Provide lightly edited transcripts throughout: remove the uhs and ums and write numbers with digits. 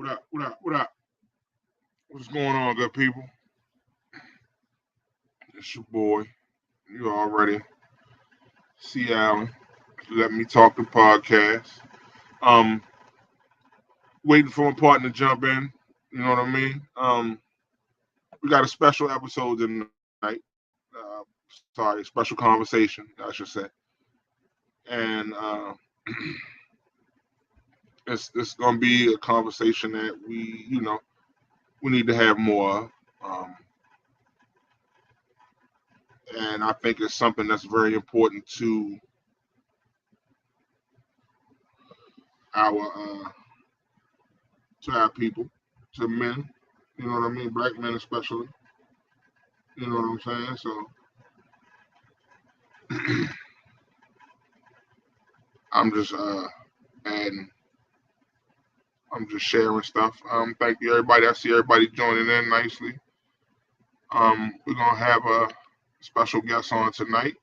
What up? What up? What up? What's going on, good people? It's your boy. You already see Allen. Let me talk the podcast. Um, Waiting for my partner to jump in. You know what I mean? We got a special episode tonight. Sorry, special conversation, I should say. And it's gonna be a conversation that we need to have more of. Um, and I think it's something that's very important our to our people, to men. You know what I mean? Black men especially. You know what I'm saying? So I'm just adding. I'm just sharing stuff. Thank you everybody. I see everybody joining in nicely. We're gonna have a special guest on tonight.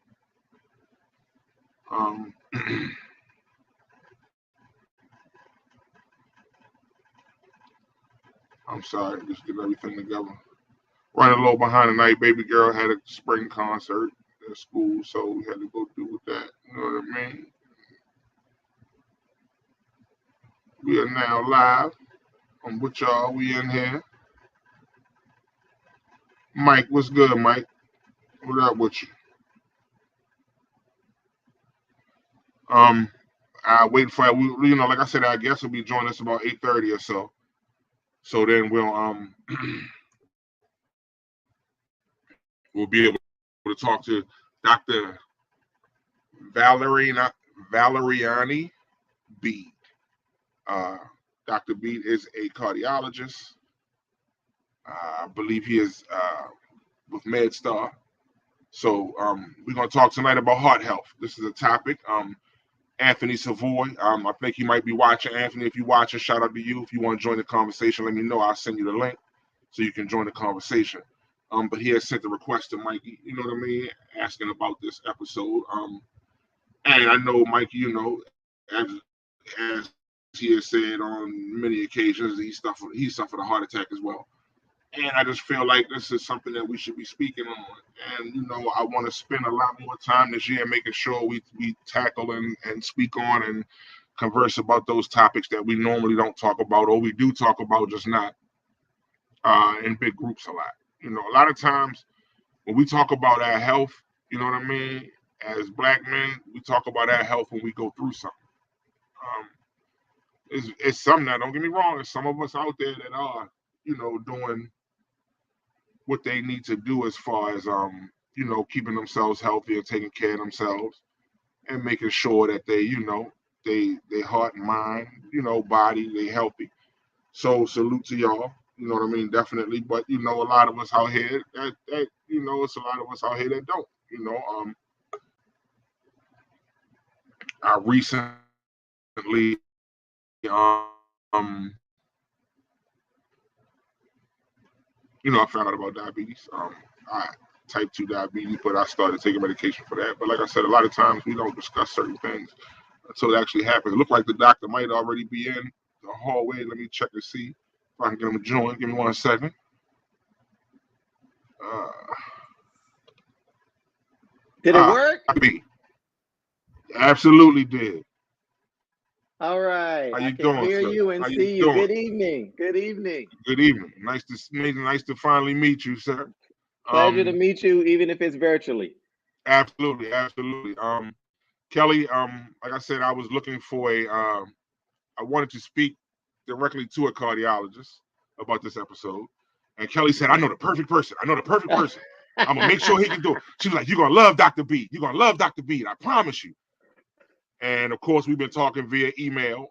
Um, I'm sorry, just get everything together. Running a little behind tonight. Baby girl had a spring concert at school, so we had to go do with that. You know what I mean? We are now live. I'm with y'all. We in here. Mike, what's good, Mike? What up with you? Um, I wait for like I said, I guess will be joining us about 8:30 or so. So then we'll be able to talk to Dr. Valerina Valeriani Bede. Uh, Dr. Bede is a cardiologist. I believe he is with MedStar. So we're going to talk tonight about heart health. This is a topic. Anthony Savoy. I think he might be watching. Anthony, if you're watching, shout out to you. If you want to join the conversation, let me know. I'll send you the link so you can join the conversation. But he has sent a request to Mikey, you know what I mean, asking about this episode. And I know Mikey, as he has said on many occasions, he suffered a heart attack as well. And I just feel like this is something that we should be speaking on. And I want to spend a lot more time this year making sure we tackle and speak on and converse about those topics that we normally don't talk about, or we do talk about, just not in big groups a lot. A lot of times when we talk about our health, you know what I mean, as black men, we talk about our health when we go through something. Um, it's something that, don't get me wrong, there's some of us out there that are, doing what they need to do as far as keeping themselves healthy and taking care of themselves and making sure that they heart and mind, body, they healthy. So salute to y'all. You know what I mean? Definitely. But a lot of us out here that it's a lot of us out here that don't. I recently I found out about diabetes. I type 2 diabetes, but I started taking medication for that. But like I said, a lot of times we don't discuss certain things until it actually happens. It looked like the doctor might already be in the hallway. Let me check and see if I can get him to join. Give me 1 second. Uh, Did it work? Absolutely did. All right. How you I can doing, hear sir? you and How see you you. doing? Good evening. Good evening. Good evening. Nice to finally meet you, sir. Pleasure to meet you, even if it's virtually. Absolutely, absolutely. Kelly, like I said, I was looking for I wanted to speak directly to a cardiologist about this episode. And Kelly said, I know the perfect person. I know the perfect person. I'm going to make sure he can do it. She was like, you're going to love Dr. B. You're going to love Dr. B. I promise you. And of course, we've been talking via email.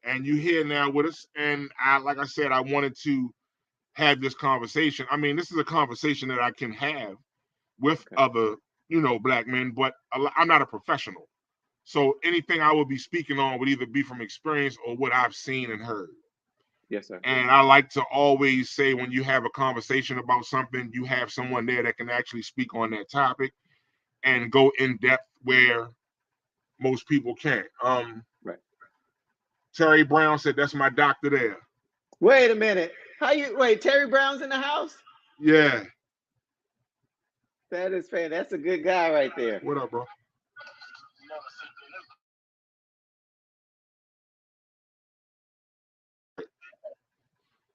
And you here now with us. And like I said, I wanted to have this conversation. I mean, this is a conversation that I can have with other, black men, but I'm not a professional. So anything I would be speaking on would either be from experience or what I've seen and heard. Yes, sir. And I like to always say when you have a conversation about something, you have someone there that can actually speak on that topic and go in depth where most people can't. Right. Terry Brown said that's my doctor there. Wait a minute. Terry Brown's in the house? Yeah. That is fair. That's a good guy right there. What up, bro?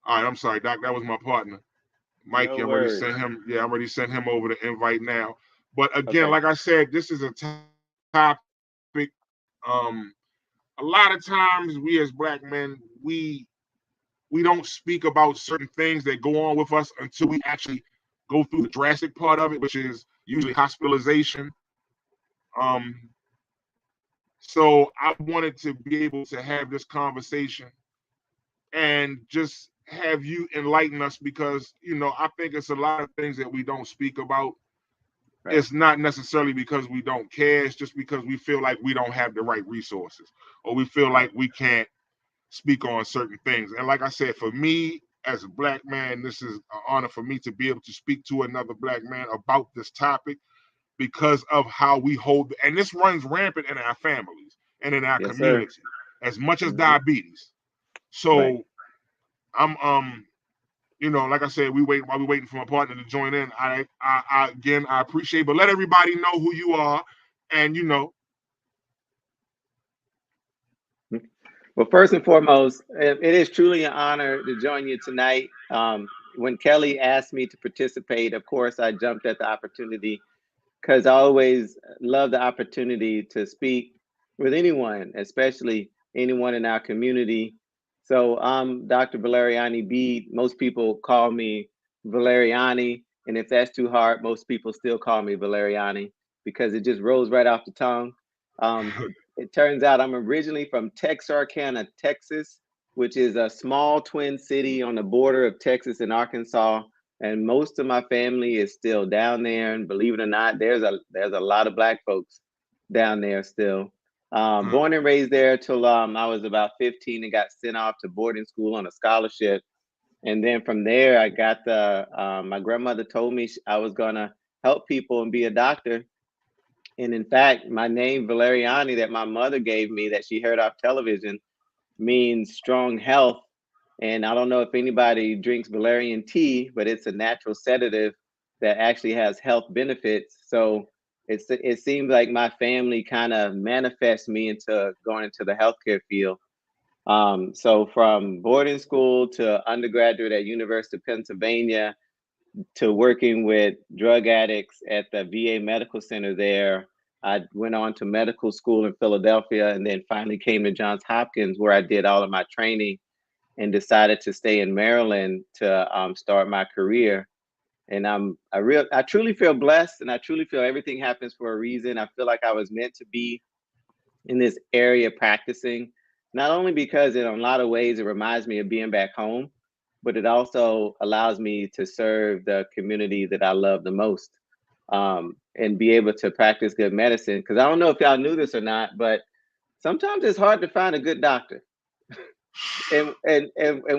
All right, I'm sorry, Doc. That was my partner, Mikey. No I already worries. sent him. Yeah, I already sent him over the invite now. But again, Okay. like I said, this is a topic. A lot of times we as Black men, we don't speak about certain things that go on with us until we actually go through the drastic part of it, which is usually hospitalization. So I wanted to be able to have this conversation and just have you enlighten us, because I think it's a lot of things that we don't speak about. Right. It's not necessarily because we don't care. It's just because we feel like we don't have the right resources, or we feel like we can't speak on certain things. And like I said, for me as a Black man, this is an honor for me to be able to speak to another Black man about this topic, because of how we hold, and this runs rampant in our families and in our community, as much as diabetes. So right. I'm like I said, while we waiting for my partner to join in. I again, I appreciate, but let everybody know who you are, and Well, first and foremost, it is truly an honor to join you tonight. When Kelly asked me to participate, of course, I jumped at the opportunity, because I always love the opportunity to speak with anyone, especially anyone in our community. So I'm Dr. Valeriani Bede. Most people call me Valeriani, and if that's too hard, most people still call me Valeriani because it just rolls right off the tongue. It turns out I'm originally from Texarkana, Texas, which is a small twin city on the border of Texas and Arkansas. And most of my family is still down there. And believe it or not, there's a lot of Black folks down there still. Born and raised there till I was about 15 and got sent off to boarding school on a scholarship. And then from there, I got my grandmother told me I was gonna help people and be a doctor. And in fact, my name Valeriani that my mother gave me that she heard off television means strong health. And I don't know if anybody drinks valerian tea, but it's a natural sedative that actually has health benefits. So it seems like my family kind of manifests me into going into the healthcare field. So from boarding school to undergraduate at University of Pennsylvania to working with drug addicts at the VA Medical Center there, I went on to medical school in Philadelphia and then finally came to Johns Hopkins, where I did all of my training and decided to stay in Maryland to start my career. And I truly feel blessed, and I truly feel everything happens for a reason. I feel like I was meant to be in this area practicing, not only because in a lot of ways it reminds me of being back home, but it also allows me to serve the community that I love the most, and be able to practice good medicine. Because I don't know if y'all knew this or not, but sometimes it's hard to find a good doctor. And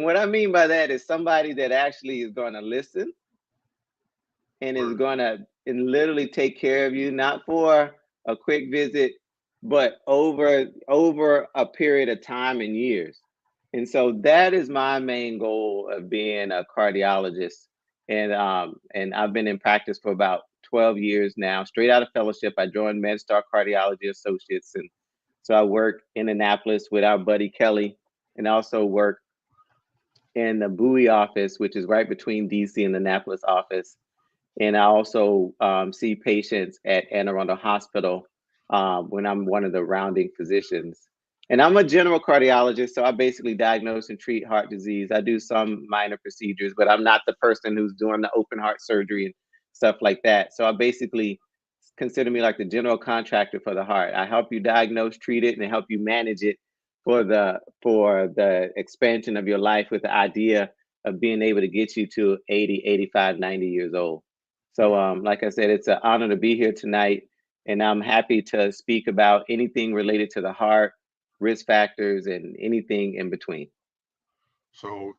what I mean by that is somebody that actually is going to listen and is going to literally take care of you, not for a quick visit, but over a period of time and years. And so that is my main goal of being a cardiologist. And I've been in practice for about 12 years now. Straight out of fellowship, I joined MedStar Cardiology Associates, and so I work in Annapolis with our buddy Kelly, and also work in the Bowie office, which is right between DC and the Annapolis office. And I also see patients at Anne Arundel Hospital when I'm one of the rounding physicians. And I'm a general cardiologist, so I basically diagnose and treat heart disease. I do some minor procedures, but I'm not the person who's doing the open heart surgery and stuff like that. So I basically consider me like the general contractor for the heart. I help you diagnose, treat it, and help you manage it for the expansion of your life, with the idea of being able to get you to 80, 85, 90 years old. So like I said, it's an honor to be here tonight, and I'm happy to speak about anything related to the heart, risk factors, and anything in between. So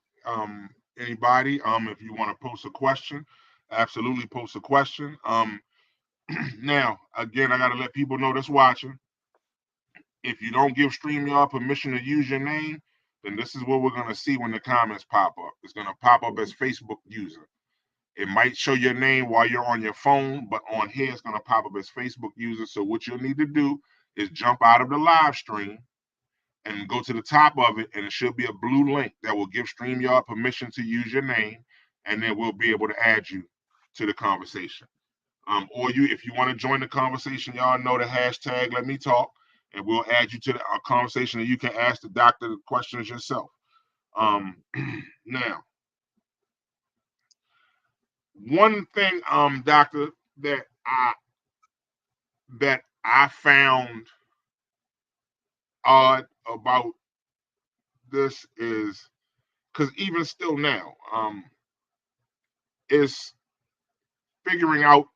anybody, if you want to post a question, absolutely post a question. Now, again, I got to let people know that's watching. If you don't give StreamYard permission to use your name, then this is what we're going to see when the comments pop up. It's going to pop up as Facebook user. It might show your name while you're on your phone, but on here it's going to pop up as Facebook user. So what you'll need to do is jump out of the live stream and go to the top of it, and it should be a blue link that will give StreamYard permission to use your name, and then we'll be able to add you to the conversation. Or if you want to join the conversation, y'all know the hashtag Let Me Talk, and we'll add you to the conversation, and you can ask the doctor the questions yourself. Now, one thing, doctor, that I found odd about this is because even still now, is figuring out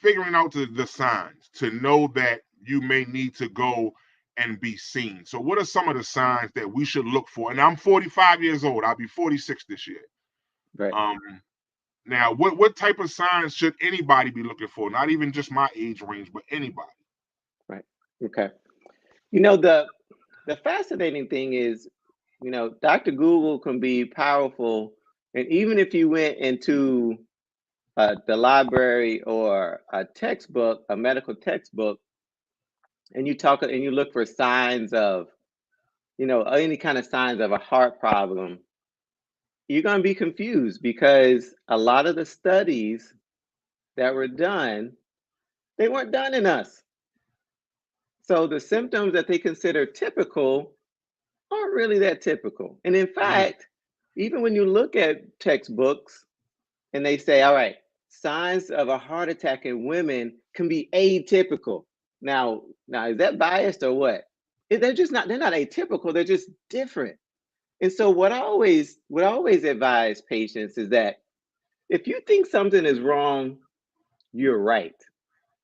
figuring out the signs to know that you may need to go and be seen. So what are some of the signs that we should look for? And I'm 45 years old. I'll be 46 this year. Right. Now, what type of signs should anybody be looking for? Not even just my age range, but anybody. Right. Okay. The fascinating thing is, Dr. Google can be powerful. And even if you went into the library or a textbook, a medical textbook, and you look for signs of, any kind of signs of a heart problem, you're going to be confused because a lot of the studies that were done, they weren't done in us. So the symptoms that they consider typical aren't really that typical. And in fact, even when you look at textbooks and they say, all right, signs of a heart attack in women can be atypical. Now is that biased or what? They're not atypical, they're just different. And so what I always advise patients is that if you think something is wrong, you're right.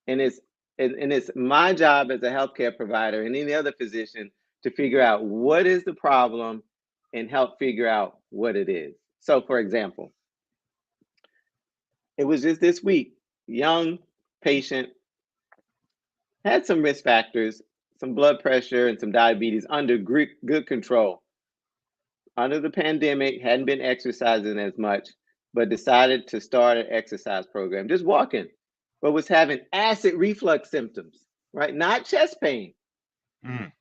And it's my job as a healthcare provider and any other physician to figure out what is the problem and help figure out what it is. So for example, it was just this week, young patient had some risk factors, some blood pressure and some diabetes under good control. Under the pandemic, hadn't been exercising as much, but decided to start an exercise program, just walking, but was having acid reflux symptoms, right? Not chest pain,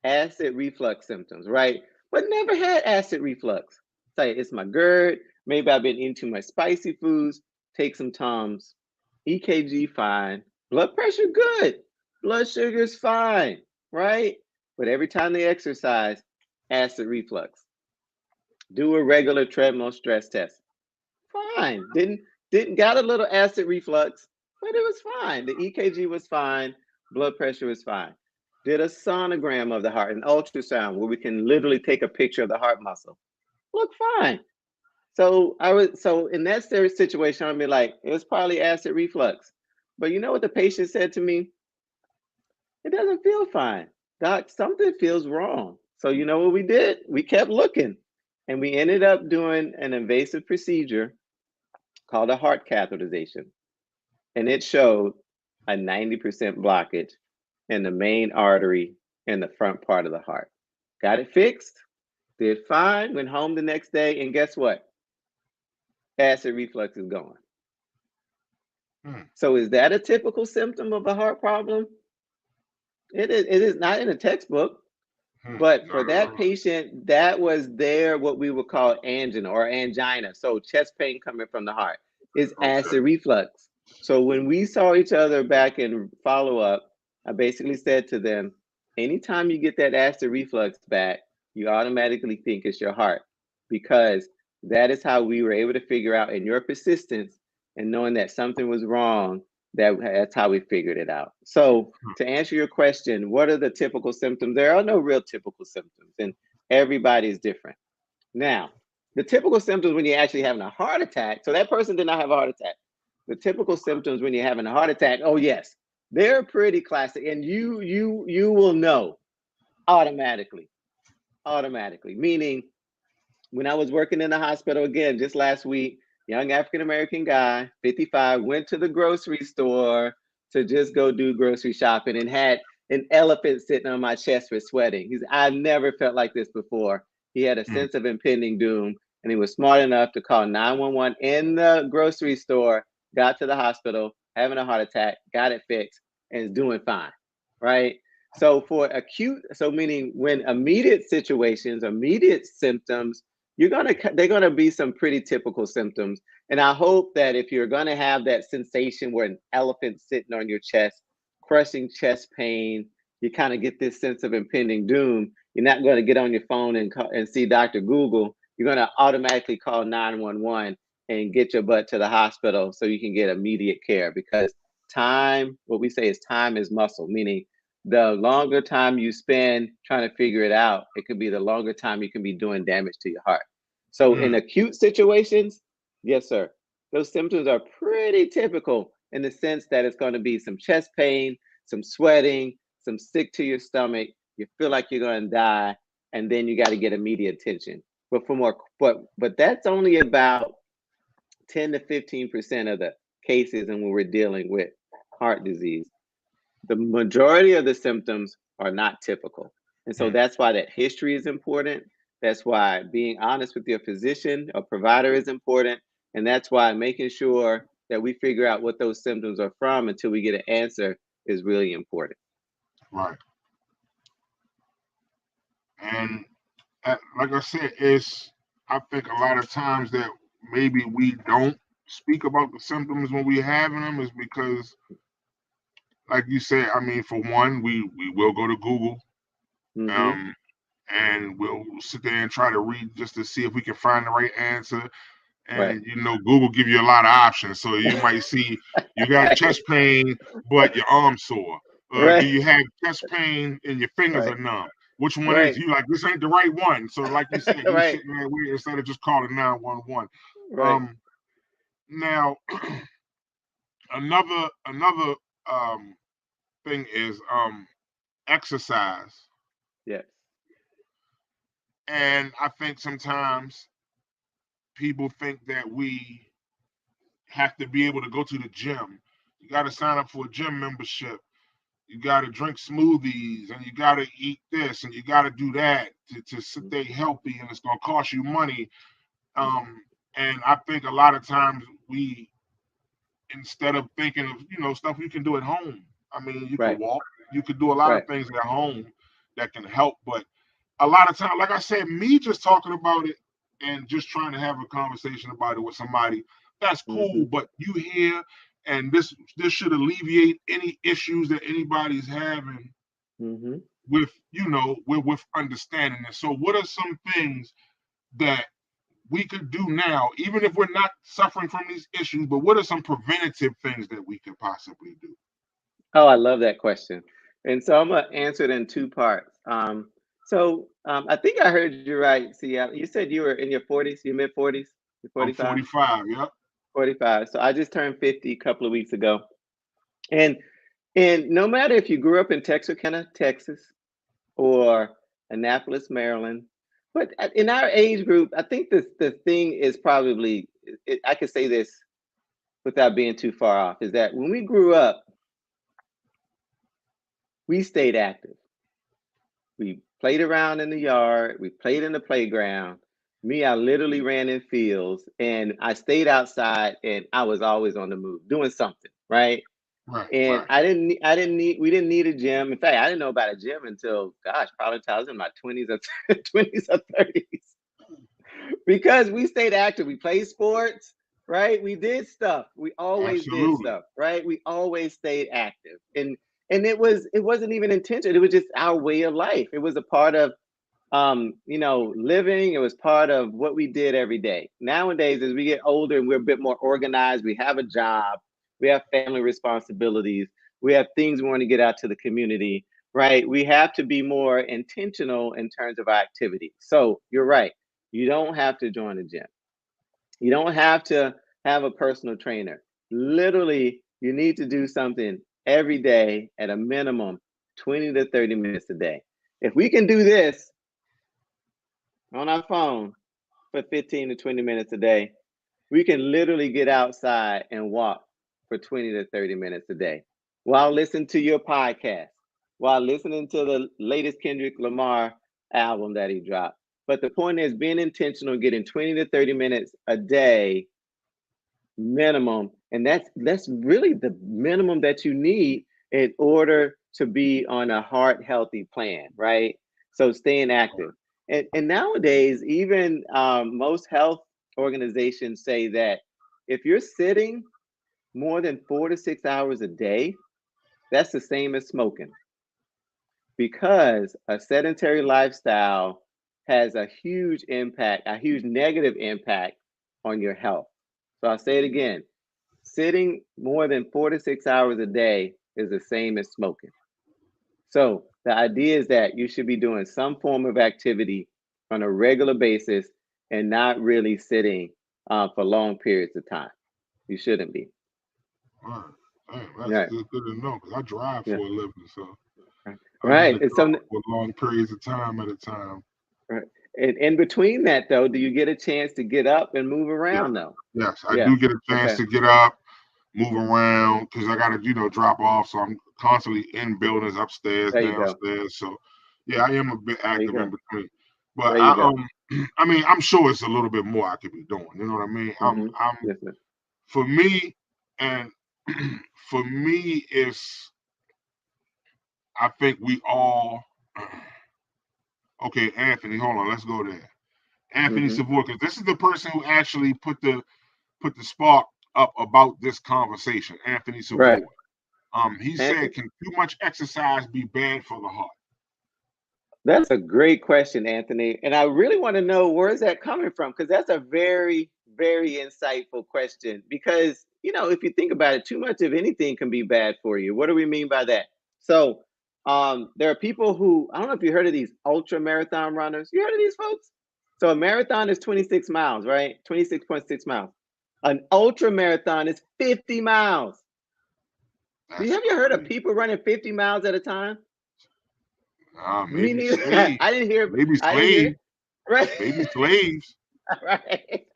acid reflux symptoms, right? But never had acid reflux. Say, it's my GERD, maybe I've been eating too much spicy foods, take some Tums, EKG fine, blood pressure good, blood sugar's fine, right? But every time they exercise, acid reflux. Do a regular treadmill stress test. Fine. Didn't got a little acid reflux, but it was fine. The EKG was fine. Blood pressure was fine. Did a sonogram of the heart, an ultrasound where we can literally take a picture of the heart muscle. Look fine. So in that situation, I'd be like, it was probably acid reflux. But you know what the patient said to me? It doesn't feel fine. Doc, something feels wrong. So you know what we did? We kept looking. And we ended up doing an invasive procedure called a heart catheterization. And it showed a 90% blockage in the main artery in the front part of the heart. Got it fixed, did fine, went home the next day, and guess what? Acid reflux is gone. So is that a typical symptom of a heart problem? It is not in a textbook. But for that patient, that was what we would call angina or angina. So chest pain coming from the heart is acid reflux. So when we saw each other back in follow-up, I basically said to them, anytime you get that acid reflux back, you automatically think it's your heart, because that is how we were able to figure out in your persistence and knowing that something was wrong, that's how we figured it out. So to answer your question, what are the typical symptoms? There are no real typical symptoms, and everybody's different. Now, the typical symptoms when you're actually having a heart attack, so that person did not have a heart attack. The typical symptoms when you're having a heart attack, oh yes, they're pretty classic, and you will know automatically. Meaning, when I was working in the hospital again just last week, young African-American guy, 55, went to the grocery store to just go do grocery shopping and had an elephant sitting on my chest was sweating. He's, I've never felt like this before. He had a sense of impending doom, and he was smart enough to call 911 in the grocery store, got to the hospital, having a heart attack, got it fixed, and is doing fine, right? So for acute, so meaning when immediate situations, immediate symptoms, they're gonna be some pretty typical symptoms. And I hope that if you're gonna have that sensation where an elephant's sitting on your chest, crushing chest pain, you kind of get this sense of impending doom. You're not going to get on your phone and see Dr. Google. You're going to automatically call 911 and get your butt to the hospital so you can get immediate care, because time, what we say is time is muscle, meaning the longer time you spend trying to figure it out, it could be the longer time you can be doing damage to your heart. So in acute situations, yes, sir, those symptoms are pretty typical in the sense that it's going to be some chest pain, some sweating, some sick to your stomach, you feel like you're going to die, and then you got to get immediate attention. But for more, but that's only about 10 to 15% of the cases, and when we're dealing with heart disease, the majority of the symptoms are not typical. And so that's why that history is important. That's why being honest with your physician or provider is important. And that's why making sure that we figure out what those symptoms are from until we get an answer is really important. Right. And like I said, I think a lot of times that maybe we don't speak about the symptoms when we're having them is because, like you said, I mean, for one, we will go to Google, and we'll sit there and try to read just to see if we can find the right answer. And Google give you a lot of options. So you might see you got chest pain, but your arm's sore. Do you have chest pain and your fingers are numb? Which one is you like? This ain't the right one. So like you said, you're sitting there waiting instead of just calling 911. Now another thing is exercise. Yes. And I think sometimes people think that we have to be able to go to the gym. You got to sign up for a gym membership. You got to drink smoothies, and you got to eat this, and you got to do that to stay healthy, and it's going to cost you money. And I think a lot of times we, instead of thinking of stuff you can do at home. I mean, you can walk, you can do a lot of things at home that can help. But a lot of times, like I said, me just talking about it and just trying to have a conversation about it with somebody, that's cool. But you hear, and this should alleviate any issues that anybody's having with with understanding it. So what are some things that we could do now, even if we're not suffering from these issues, but what are some preventative things that we could possibly do? Oh, I love that question. And so I'm going to answer it in two parts. I think I heard you right. See, you said you were in your 40s, your mid 40s, you're 45? I'm 45, yep. 45. So I just turned 50 a couple of weeks ago. And no matter if you grew up in Texarkana, Texas, or Annapolis, Maryland, but in our age group, I think the thing is probably, I could say this without being too far off, is that when we grew up, we stayed active. We played around in the yard. We played in the playground. Me, I literally ran in fields, and I stayed outside, and I was always on the move, doing something, right? We didn't need a gym. In fact, I didn't know about a gym until, probably until I was in my 20s or 30s. Because we stayed active. We played sports, right? We did stuff. We always did stuff, right? We always stayed active. And it wasn't even intentional. It was just our way of life. It was a part of living. It was part of what we did every day. Nowadays, as we get older and we're a bit more organized, we have a job, we have family responsibilities, we have things we want to get out to the community, right? We have to be more intentional in terms of our activity. So you're right. You don't have to join a gym. You don't have to have a personal trainer. Literally, you need to do something every day at a minimum 20 to 30 minutes a day. If we can do this on our phone for 15 to 20 minutes a day, we can literally get outside and walk for 20 to 30 minutes a day while listening to your podcast, while listening to the latest Kendrick Lamar album that he dropped. But the point is being intentional, getting 20 to 30 minutes a day minimum, and that's really the minimum that you need in order to be on a heart healthy plan, right? So staying active. And nowadays, even most health organizations say that if you're sitting more than 4 to 6 hours a day, that's the same as smoking, because a sedentary lifestyle has a huge impact, a huge negative impact on your health. So I'll say it again: sitting more than 4 to 6 hours a day is the same as smoking. So the idea is that you should be doing some form of activity on a regular basis and not really sitting for long periods of time. You shouldn't be. All right. Hey, that's Right. good to know because I drive for Yeah. a living, so I had Right. to And so, drive for long periods of time at a time. right. And in between that, though, do you get a chance to get up and move Yeah. around, though? Yes, I Yeah. do get a chance Okay. to get up, move around because I got to, drop off. So I'm constantly in buildings, upstairs, There you go. downstairs. So yeah, I am a bit There you active in go. between. But There you go. I mean, I'm sure it's a little bit more I could be doing. You know what I mean? I'm Yes, sir. for me, and for me, it's I think we all. Okay, Anthony, hold on, let's go there. Anthony hmm Savoy, because this is the person who actually put the spark up about this conversation. Anthony Right. Savoy. He said, Anthony, "Can too much exercise be bad for the heart?" that's a great question, Anthony. And I really want to know where's that coming from, because that's a very, very insightful question. Because, if you think about it, too much of anything can be bad for you. What do we mean by that? So, there are people who, I don't know if you heard of these ultra marathon runners. You heard of these folks? So, a marathon is 26 miles, right? 26.6 miles. An ultra marathon is 50 miles. That's Have you heard of crazy. people running 50 miles at a time? Me Maybe neither. slave, maybe I didn't hear slave, it. Right. maybe slaves. Right.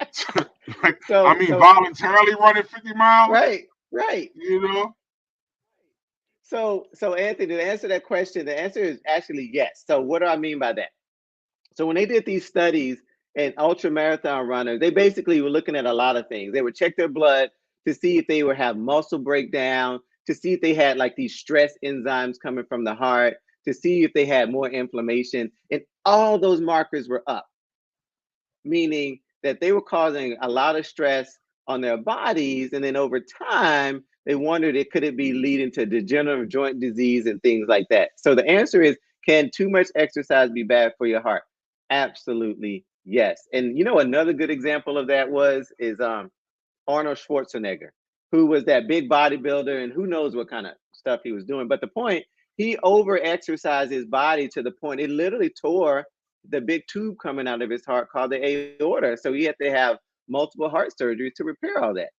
Like, I So mean, so voluntarily running 50 miles. right, right. You know, So Anthony, to answer that question, the answer is actually yes. So what do I mean by that? So when they did these studies in ultra marathon runners, they basically were looking at a lot of things. They would check their blood to see if they would have muscle breakdown, to see if they had like these stress enzymes coming from the heart, to see if they had more inflammation, and all those markers were up, meaning that they were causing a lot of stress on their bodies. And then over time, they wondered, could it be leading to degenerative joint disease and things like that. So the answer is, can too much exercise be bad for your heart? Absolutely yes. And another good example of that is Arnold Schwarzenegger, who was that big bodybuilder, and who knows what kind of stuff he was doing. But the point, he over exercised his body to the point it literally tore the big tube coming out of his heart called the aorta. So he had to have multiple heart surgeries to repair all that.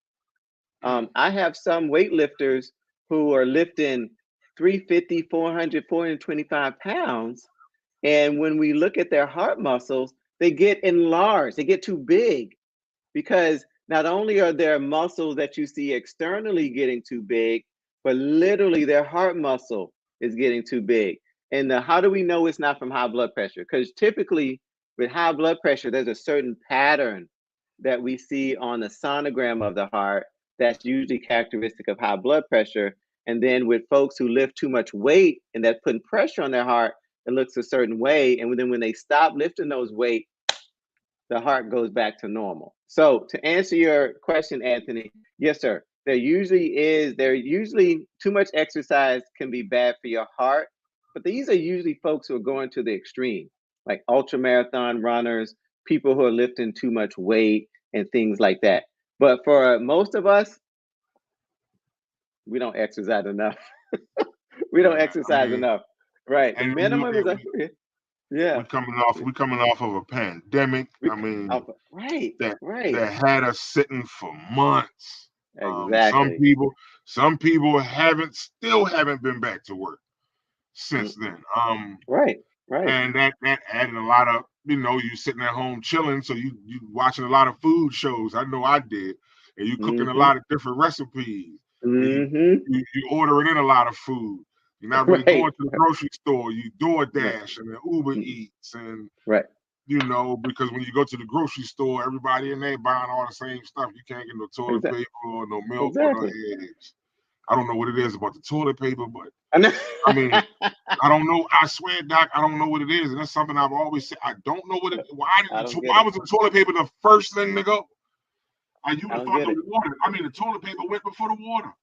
I have some weightlifters who are lifting 350, 400, 425 pounds. And when we look at their heart muscles, they get enlarged, they get too big, because not only are their muscles that you see externally getting too big, but literally their heart muscle is getting too big. And how do we know it's not from high blood pressure? Because typically with high blood pressure, there's a certain pattern that we see on the sonogram of the heart that's usually characteristic of high blood pressure. And then with folks who lift too much weight and that's putting pressure on their heart, it looks a certain way. And then when they stop lifting those weight, the heart goes back to normal. So to answer your question, Anthony, yes, sir. There usually too much exercise can be bad for your heart, but these are usually folks who are going to the extreme, like ultra marathon runners, people who are lifting too much weight and things like that. But for most of us, we don't exercise enough. We don't yeah. I exercise mean, enough. Right. The and we look minimum is at a yeah. we coming off of a pandemic. We, I mean, right, that right. that had us sitting for months. Um, some Exactly. people, some people still haven't been back to work since Mm, then. right, right. And that added a lot of, you sitting at home chilling, so you watching a lot of food shows. I know I did, and you cooking a Mhm. lot of different recipes, and you Mhm. you, you ordering in a lot of food. You're not really Right. going to the grocery store. You Right. DoorDash and then Uber Mm. Eats and Right. because when you go to the grocery store, everybody in there buying all the same stuff. You can't get no toilet Exactly. paper or no milk or no Exactly. eggs. I don't know what it is about the toilet paper, but I know. I mean, I don't know. I swear, Doc, I don't know what it is, and that's something I've always said. I don't know what it. I don't get Why it. was the toilet paper the first thing to go? You would I have don't thought get it. the water. I mean, the toilet paper went before the water.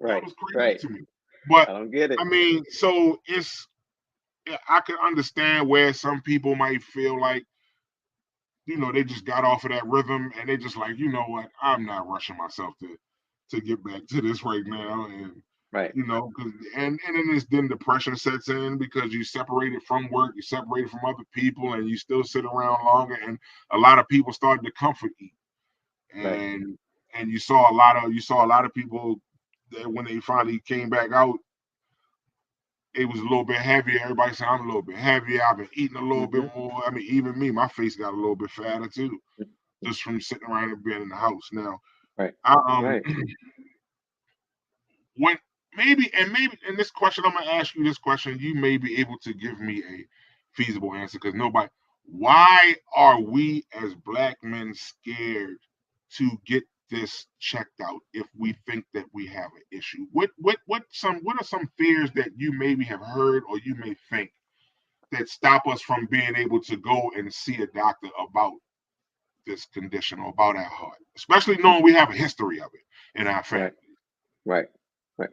That Right. was crazy Right. to me. But I don't get it. I mean, so I can understand where some people might feel like, they just got off of that rhythm and they just like, you know what, I'm not rushing myself to get back to this right now. And Right. and then depression sets in because you separated from work, you separated from other people, and you still sit around longer. And a lot of people started to comfort eat, Right. and you saw a lot of people that when they finally came back out, it was a little bit heavier. Everybody said I'm a little bit heavier. I've been eating a little bit Mm-hmm. more. I mean, even me, my face got a little bit fatter too, Mm-hmm. just from sitting around and being in the house. Now, Right. I, Right. when maybe and this question, I'm gonna ask you this question. You may be able to give me a feasible answer because nobody. Why are we as black men scared to get this checked out if we think that we have an issue? What are some fears that you maybe have heard or you may think that stop us from being able to go and see a doctor about this condition or about our heart, especially knowing we have a history of it in our family? Right. Right.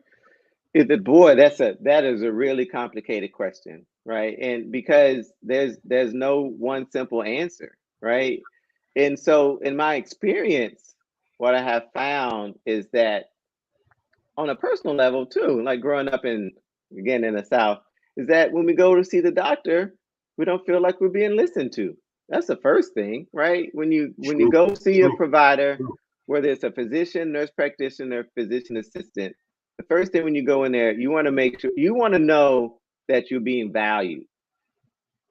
Boy, that is a really complicated question, right? And because there's no one simple answer, right? And so in my experience, what I have found is that on a personal level too, like growing up in the South, is that when we go to see the doctor, we don't feel like we're being listened to. That's the first thing, right? When you True, go see a true, provider, true. whether it's a physician, nurse practitioner, physician assistant, the first thing when you go in there, you want to make sure you want to know that you're being valued.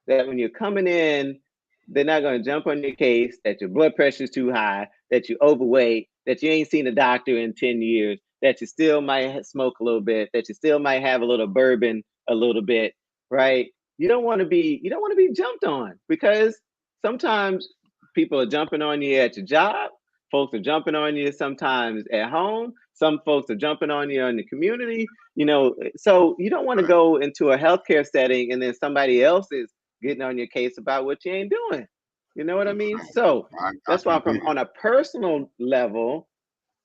That when you're coming in, they're not going to jump on your case, that your blood pressure is too high, that you're overweight, that you ain't seen a doctor in 10 years, that you still might smoke a little bit, that you still might have a little bourbon a little bit, right? You don't want to be jumped on because sometimes people are jumping on you at your job, folks are jumping on you sometimes at home, some folks are jumping on you in the community, so you don't want to Right. go into a healthcare setting and then somebody else is getting on your case about what you ain't doing. You know what I mean? So I that's why can from dig it. on a personal level,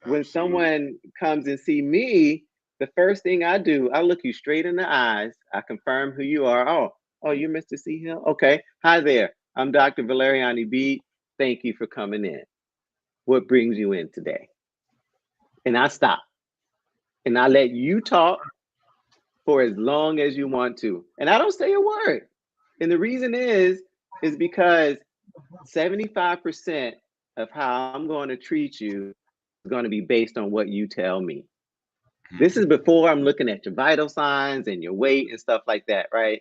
when Absolutely. someone comes and see me, the first thing I do, I look you straight in the eyes. I confirm who you are. Oh, you're Mr. C Hill? Okay. Hi there. I'm Dr. Valeriani Beat. Thank you for coming in. What brings you in today? And I stop and I let you talk for as long as you want to. And I don't say a word. And the reason is because 75% of how I'm going to treat you is going to be based on what you tell me. This is before I'm looking at your vital signs and your weight and stuff like that, right?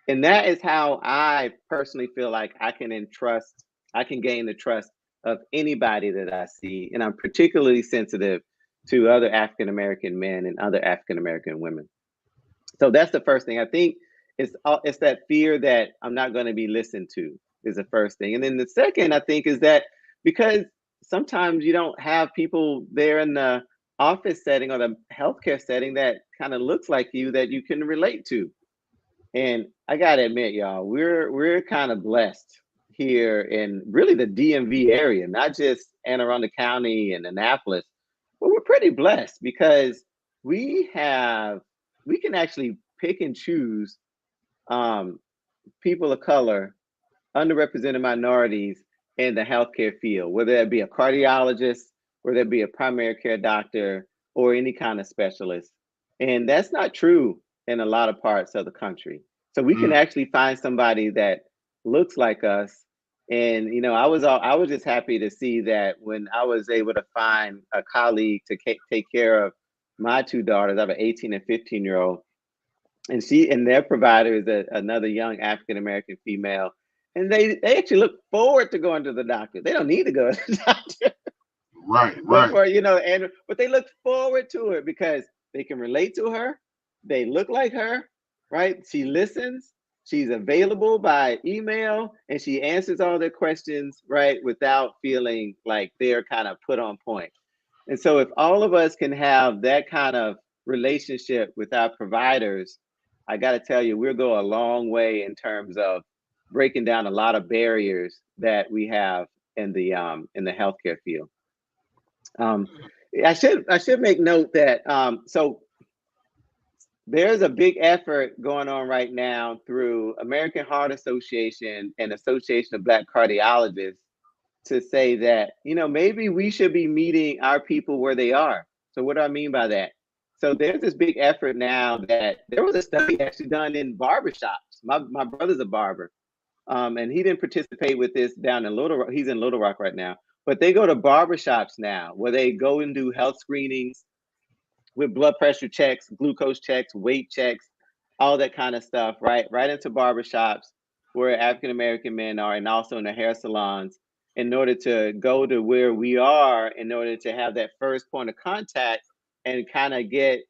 And that is how I personally feel like I can gain the trust of anybody that I see. And I'm particularly sensitive to other African American men and other African American women. So that's the first thing. I think it's that fear that I'm not going to be listened to is the first thing. And then the second, I think, is that because sometimes you don't have people there in the office setting or the healthcare setting that kind of looks like you that you can relate to. And I gotta admit, y'all, we're kind of blessed here in really the DMV area, not just Anne Arundel County and Annapolis, but we're pretty blessed because we have we can actually pick and choose um, people of color, underrepresented minorities in the healthcare field, whether that be a cardiologist, whether it be a primary care doctor, or any kind of specialist. And that's not true in a lot of parts of the country. So we can Mm, actually find somebody that looks like us. And I was just happy to see that when I was able to find a colleague to take care of my two daughters. I have an 18 and 15-year-old, and their provider is another young African American female, and they actually look forward to going to the doctor. They don't need to go to the doctor, right, but right. but they look forward to it because they can relate to her. they look like her, right? She listens, she's available by email, and she answers all their questions, right, without feeling like they're kind of put on point. And so if all of us can have that kind of relationship with our providers, I got to tell you, we'll go a long way in terms of breaking down a lot of barriers that we have in the healthcare field. Um, I should make note that so there's a big effort going on right now through American Heart Association and Association of Black Cardiologists to say that, you know, maybe we should be meeting our people where they are. So what do I mean by that? So there's this big effort now that there was a study actually done in barbershops. My brother's a barber, and he didn't participate with this down in Little Rock. He's in Little Rock right now, but they go to barbershops now where they go and do health screenings with blood pressure checks, glucose checks, weight checks, all that kind of stuff, right? Right into barbershops where African American men are, and also in the hair salons, in order to go to where we are, in order to have that first point of contact and kind of get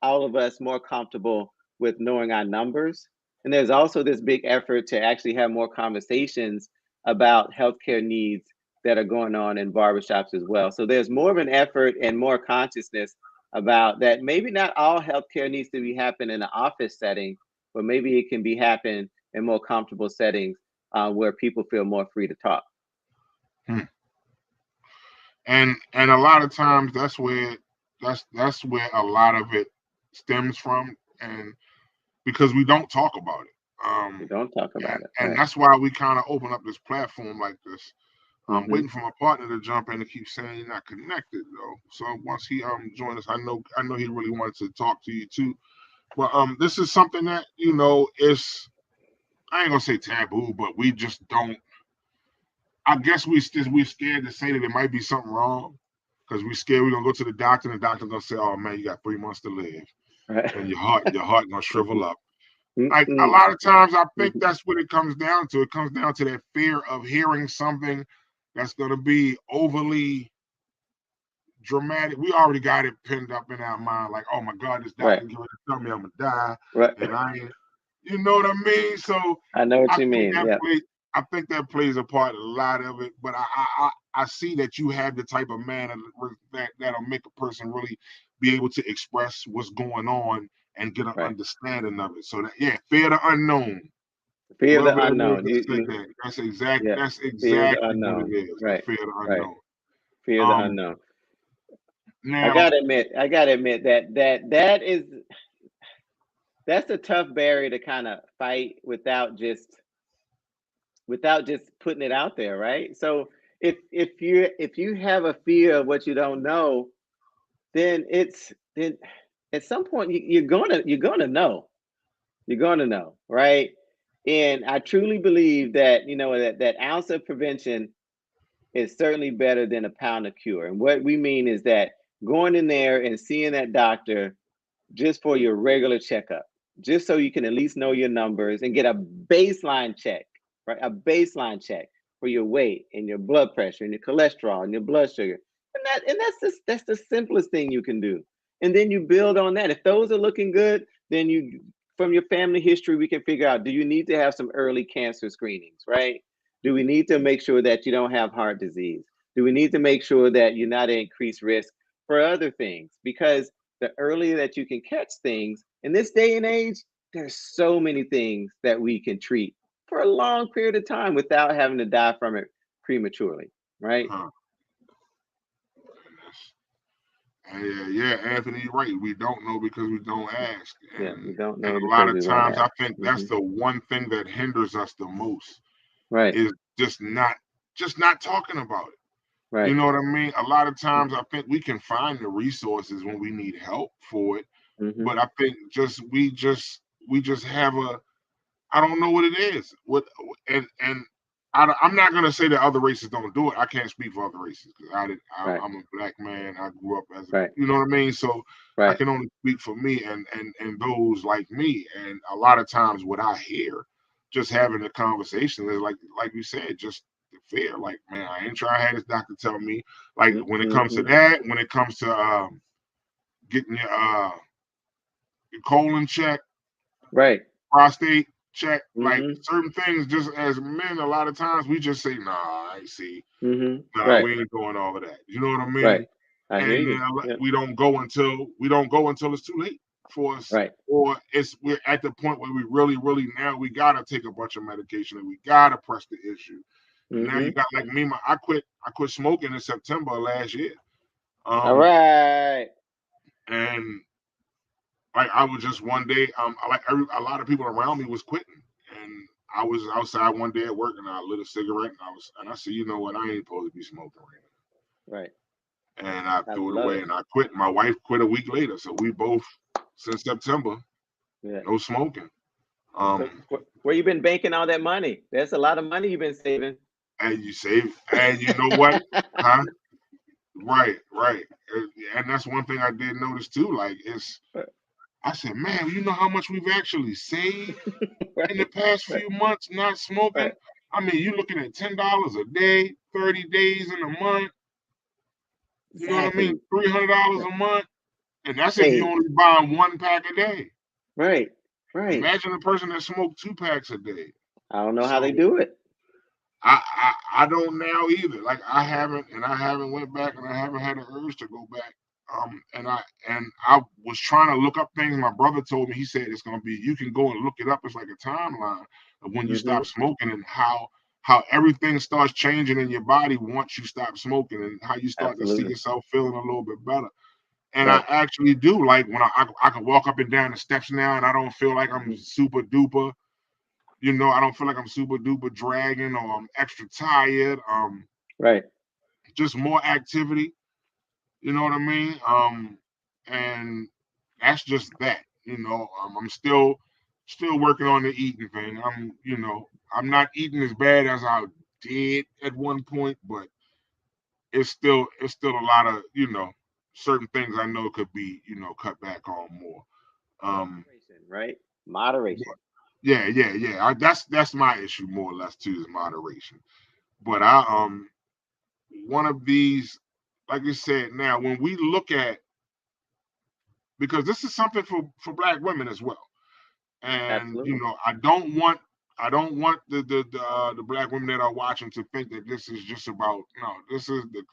all of us more comfortable with knowing our numbers. And there's also this big effort to actually have more conversations about healthcare needs that are going on in barbershops as well. So there's more of an effort and more consciousness about that. Maybe not all healthcare needs to be happening in an office setting, but maybe it can be happen in more comfortable settings where people feel more free to talk. And a lot of times that's where a lot of it stems from, and because we don't talk about it. We don't talk about it, and right. that's why we kind of open up this platform like this. Mhm. Waiting for my partner to jump in and keep saying you're not connected though. So once he joined us, I know he really wanted to talk to you too. But this is something that, you know, is, I ain't gonna say taboo, but we just don't. I guess we're scared to say that it might be something wrong because we're scared we're gonna go to the doctor and the doctor's gonna say, "Oh man, you got 3 months to live," Right. and your heart gonna shrivel up. Like a Mm-mm. lot of times, I think Mhm. that's what it comes down to. It comes down to that fear of hearing something that's gonna be overly dramatic. We already got it pinned up in our mind, like, "Oh my God, this Right. doctor gonna tell me I'm gonna die," Right. and I ain't. You know what I mean? So I know what I you think mean. that Yeah. plays a part in a lot of it. But I see that you have the type of man that'll make a person really be able to express what's going on and get an Right. understanding of it. So that, yeah, fear the unknown. Fear the Whoever that is unknown. that said You that, yeah. that's Fear the exactly what it unknown. is. The Right. fear the Right. unknown. Fear the Um unknown. I now gotta admit, that's a tough barrier to kind of fight without just putting it out there, right? So if you have a fear of what you don't know, then at some point you're gonna know. You're gonna know, right? And I truly believe that, you know, that ounce of prevention is certainly better than a pound of cure. And what we mean is that going in there and seeing that doctor just for your regular checkup, just so you can at least know your numbers and get a baseline check, right? A baseline check for your weight and your blood pressure and your cholesterol and your blood sugar. That's the simplest thing you can do. And then you build on that. If those are looking good, then you from your family history, we can figure out, do you need to have some early cancer screenings, right? Do we need to make sure that you don't have heart disease? Do we need to make sure that you're not at increased risk for other things? Because the earlier that you can catch things in this day and age, there's so many things that we can treat for a long period of time without having to die from it prematurely, right? huh, yeah, Anthony, you're right. We don't know because we don't ask, Yeah, we don't and know a lot because of we won't times I ask. think that's Hmm. the one thing that hinders us the most Right, is just not talking about it. You right. know what I mean? A lot of times I think we can find the resources when we need help for it, Hmm. but I think we just have a, I don't know what it is. And I'm not gonna say that other races don't do it. I can't speak for other races because Right, I'm a black man. I grew up as a, right, you know what I mean. So I right. can only speak for me and those like me. And a lot of times what I hear, just having the conversation is like you said, just the fear. Like, man, I ain't trying to have this doctor tell me. Like when it comes to Mm-hmm. that, when it comes to getting your your colon check, Right. prostate check, like Mm-hmm. certain things. Just as men, a lot of times we just say, "Nah, I see, Mm-hmm. nah, Right. we ain't doing all of that." You know what I Right. mean? I hear And you. then Yeah. we don't go until it's too late for us, Right. or we're at the point where we really now we gotta take a bunch of medication and we gotta press the issue. And now Mm-hmm. you got like me, I quit smoking in September of last year. All right. And like I was just one day, a lot of people around me was quitting, and I was outside one day at work and I lit a cigarette and I said, you know what, I ain't supposed to be smoking right now. Right. And I I threw it love away it. and I quit. My wife quit a week later, so we both since September Yeah. no smoking. Where you been banking all that money? That's a lot of money you've been saving. And you save, and you know what, huh? Right. And that's one thing I did notice too. Like I said, man, you know how much we've actually saved in the Right. past Right. few months not smoking? Right. I mean, you're looking at $10 a day, 30 days in a month. You know what I mean? Exactly. $300 Yeah. a month, and that's if you Hey. only buy one pack a day. Right. Right. Imagine a person that smoked 2 packs a day. I don't know how So they do it. I don't now either. Like I haven't went back and I haven't had an urge to go back. And I was trying to look up things. My brother told me, he said it's gonna be, you can go and look it up. It's like a timeline of when you Mm-hmm. stop smoking and how everything starts changing in your body once you stop smoking and how you start to see Absolutely. yourself feeling a little bit better. And I Right. actually do, like when I can walk up and down the steps now and I don't feel like I'm Mm-hmm. super duper. You know, I don't feel like I'm super duper dragging or I'm extra tired. Right. Just more activity. You know what I mean? And that's just that. You know, I'm still working on the eating thing. I'm not eating as bad as I did at one point, but it's still a lot of certain things I know could be cut back on more. Um, Moderation. Right. Moderation. yeah. That's my issue more or less too, is moderation. But one of these, like I said, now when we look at, because this is something for Black women as well, and Absolutely. I don't want the Black women that are watching to think that this is just about, no,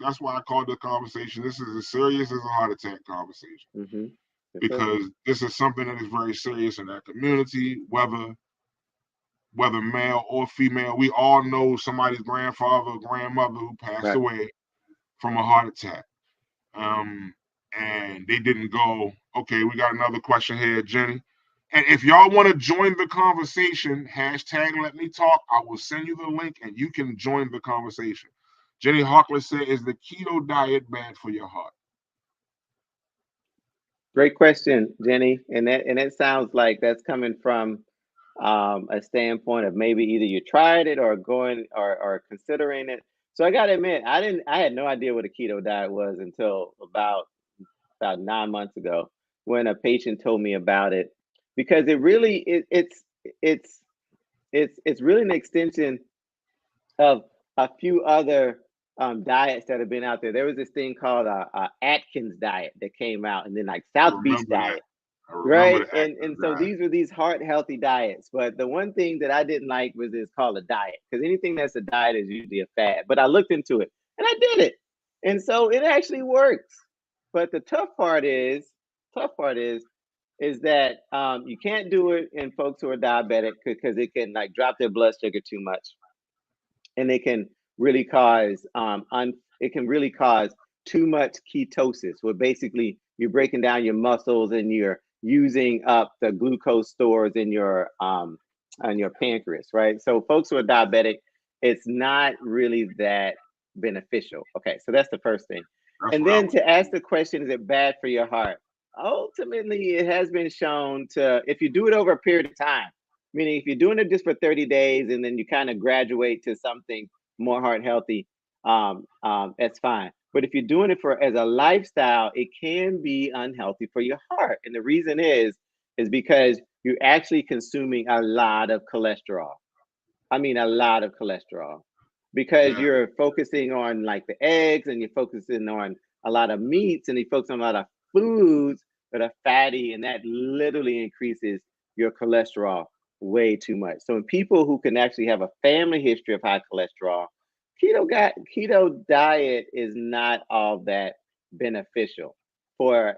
that's why I called the conversation, this is as serious as a heart attack conversation, Mm-hmm. Yes, sir. because this is something that is very serious in that community, whether male or female. We all know somebody's grandfather or grandmother who passed Right. away from a heart attack. And they didn't go, okay, we got another question here, Jenny. And if y'all want to join the conversation, hashtag let me talk, I will send you the link and you can join the conversation. Jenny Harkless said, is the keto diet bad for your heart? Great question, Jenny. And it sounds like that's coming from a standpoint of maybe either you tried it or going or considering it. So I gotta admit, I had no idea what a keto diet was until about 9 months ago when a patient told me about it, because it really it's it's really an extension of a few other diets that have been out there. There was this thing called a Atkins diet that came out, and then like I South Beach remember that. diet, I remember right? the And Atkins so diet. these were these heart healthy diets. But the one thing that I didn't like was it's called a diet, because anything that's a diet is usually a fad. But I looked into it and I did it, and so it actually works. But the tough part is that you can't do it in folks who are diabetic, because it can like drop their blood sugar too much, and it can really cause it can really cause too much ketosis, where basically you're breaking down your muscles and you're using up the glucose stores in your on your pancreas, right? So folks who are diabetic, it's not really that beneficial. Okay, so that's the first thing. That's And what I then was to ask told. the question, is it bad for your heart? Ultimately, it has been shown to, if you do it over a period of time, meaning if you're doing it just for 30 days and then you kind of graduate to something more heart healthy, that's fine. But if you're doing it for as a lifestyle, it can be unhealthy for your heart. And the reason is because you're actually consuming a lot of cholesterol. I mean, a lot of cholesterol, because Yeah, you're focusing on like the eggs, and you're focusing on a lot of meats, and you focus on a lot of foods but a fatty, and that literally increases your cholesterol way too much. So in people who can actually have a family history of high cholesterol, keto diet is not all that beneficial for,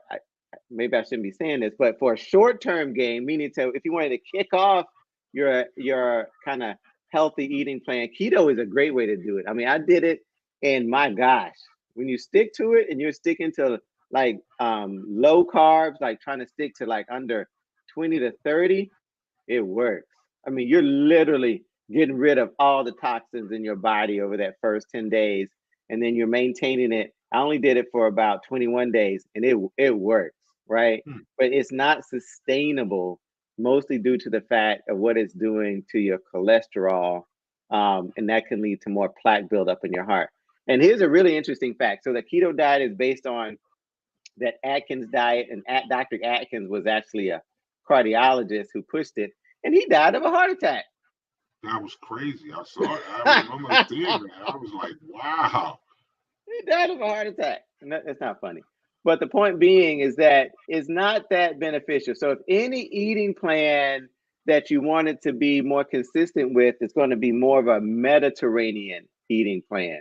maybe I shouldn't be saying this, but for a short-term gain, meaning to if you wanted to kick off your kind of healthy eating plan, keto is a great way to do it. I mean, I did it, and my gosh, when you stick to it and you're sticking to like low carbs, like trying to stick to like under 20 to 30, it works. I mean, you're literally getting rid of all the toxins in your body over that first 10 days, and then you're maintaining it. I only did it for about 21 days, and it works, right? But it's not sustainable, mostly due to the fact of what it's doing to your cholesterol, and that can lead to more plaque buildup in your heart. And here's a really interesting fact. So the keto diet is based on that Atkins diet, and Dr. Atkins was actually a cardiologist who pushed it, and he died of a heart attack. That was crazy. I saw it. I remember seeing that. I was like, wow. He died of a heart attack. And that's not funny. But the point being is that it's not that beneficial. So if any eating plan that you wanted to be more consistent with is going to be more of a Mediterranean eating plan.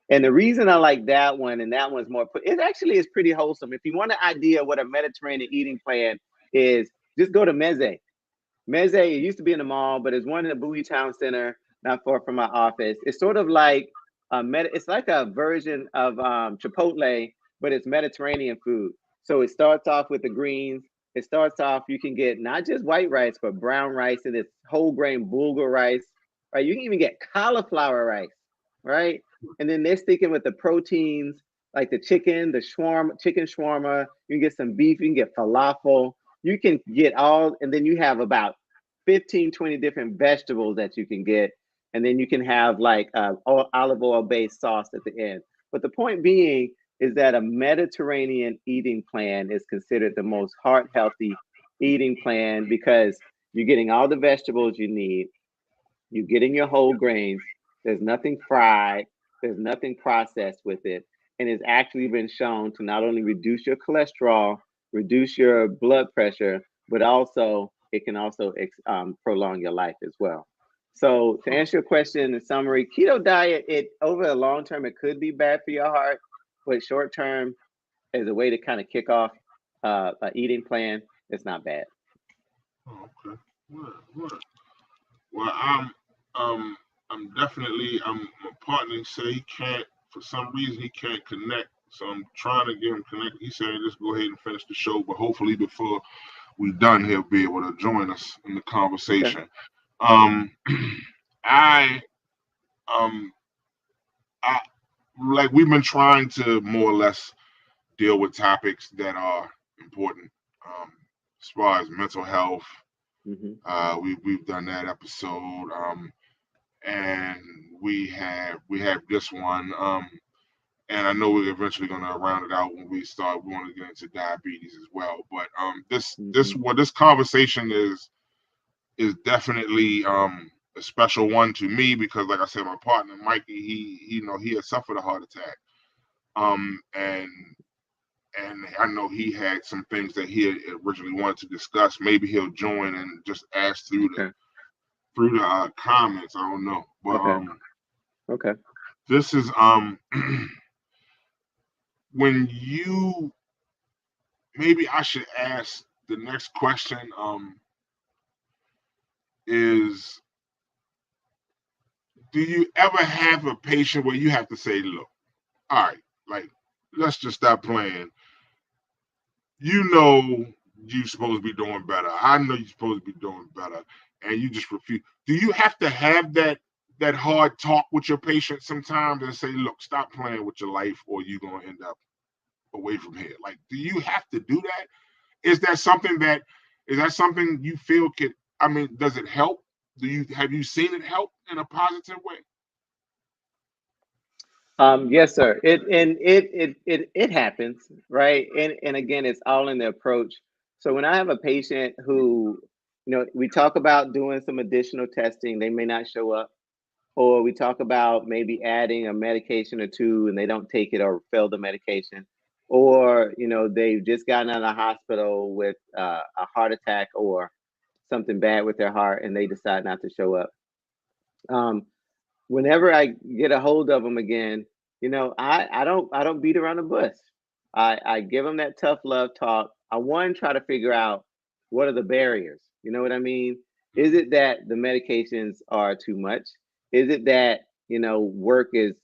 And the reason I like that one, and that one's more, it actually is pretty wholesome. If you want an idea what a Mediterranean eating plan is, just go to Meze. Meze, it used to be in the mall, but it's one in the Bowie Town Center, not far from my office. It's sort of like it's like a version of Chipotle, but it's Mediterranean food. So it starts off with the greens. It starts off, you can get not just white rice, but brown rice, and it's whole grain bulgur rice, right? You can even get cauliflower rice, right? And then they're sticking with the proteins, like the chicken, the shawarma, chicken shawarma. You can get some beef, you can get falafel. You can get all, and then you have about 15, 20 different vegetables that you can get. And then you can have like olive oil based sauce at the end. But the point being is that a Mediterranean eating plan is considered the most heart healthy eating plan because you're getting all the vegetables you need, you're getting your whole grains, there's nothing fried, there's nothing processed with it, and it's actually been shown to not only reduce your cholesterol, reduce your blood pressure, but also it can also prolong your life as well. So to answer your question in summary, keto diet, it over the long term, it could be bad for your heart, but short term, as a way to kind of kick off an eating plan, it's not bad. Oh, okay. Well, I'm definitely, my partner say he can't, for some reason, he can't connect. So I'm trying to get him connected. He said, just go ahead and finish the show, but hopefully before we're done, he'll be able to join us in the conversation. Okay. I like we've been trying to more or less deal with topics that are important, as far as mental health. We've done that episode, and we have this one, and I know we're eventually going to round it out when we start. We want to get into diabetes as well, but this conversation is definitely a special one to me because, like I said, my partner Mikey, he had suffered a heart attack, and I know he had some things that he had originally wanted to discuss. Maybe he'll join and just ask through the comments. I don't know, but okay. This is when you, maybe I should ask the next question is, do you ever have a patient where you have to say, look, all right, like, let's just stop playing. You know you're supposed to be doing better. I know you're supposed to be doing better. And you just refuse. Do you have to have that hard talk with your patient sometimes and say, look, stop playing with your life or you're going to end up away from here? Like, do you have to do that? Is that something you feel could, I mean, does it help? Have you seen it help in a positive way? Yes, sir. It happens, right? And again, it's all in the approach. So when I have a patient who, we talk about doing some additional testing, they may not show up, or we talk about maybe adding a medication or two and they don't take it or fail the medication. or they've just gotten out of the hospital with a heart attack or something bad with their heart, and they decide not to show up. Whenever I get a hold of them again, I don't beat around the bush. I give them that tough love talk. I want to try to figure out what are the barriers. You know what I mean? Is it that the medications are too much? Is it that work is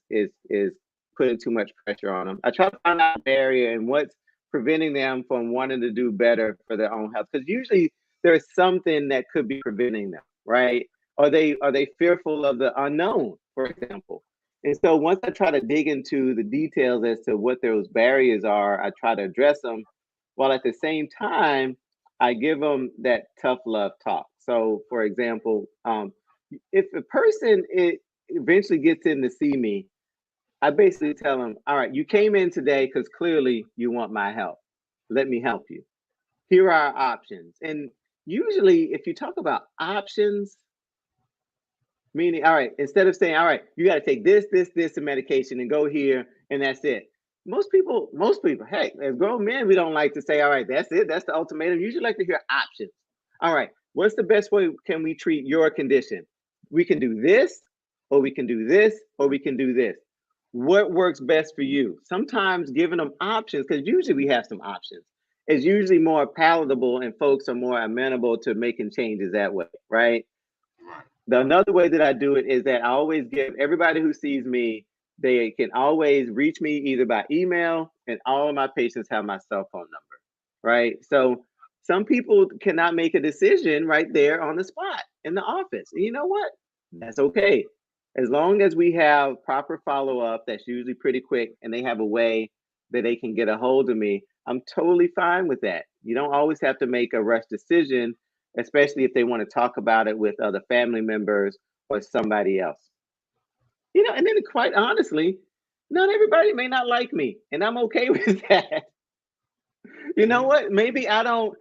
putting too much pressure on them? I try to find out the barrier and what's preventing them from wanting to do better for their own health. Because usually there's something that could be preventing them, right? Are they fearful of the unknown, for example? And so once I try to dig into the details as to what those barriers are, I try to address them, while at the same time I give them that tough love talk. So, for example, if a person eventually gets in to see me, I basically tell them, "All right, you came in today because clearly you want my help. Let me help you. Here are our options." And usually, if you talk about options, meaning, all right, instead of saying, all right, you got to take this, and medication and go here, and that's it. Most people, hey, as grown men, we don't like to say, all right, that's it. That's the ultimatum. You usually like to hear options. All right, what's the best way can we treat your condition? We can do this, or we can do this, or we can do this. What works best for you? Sometimes giving them options, because usually we have some options, is usually more palatable and folks are more amenable to making changes that way, right? Right. Another way that I do it is that I always give everybody who sees me, they can always reach me either by email, and all of my patients have my cell phone number, right? So some people cannot make a decision right there on the spot in the office. And you know what? That's okay. As long as we have proper follow up, that's usually pretty quick, and they have a way that they can get a hold of me, I'm totally fine with that. You don't always have to make a rush decision, especially if they want to talk about it with other family members or somebody else. And then quite honestly, not everybody may not like me, and I'm okay with that. You know Yeah. what? Maybe I don't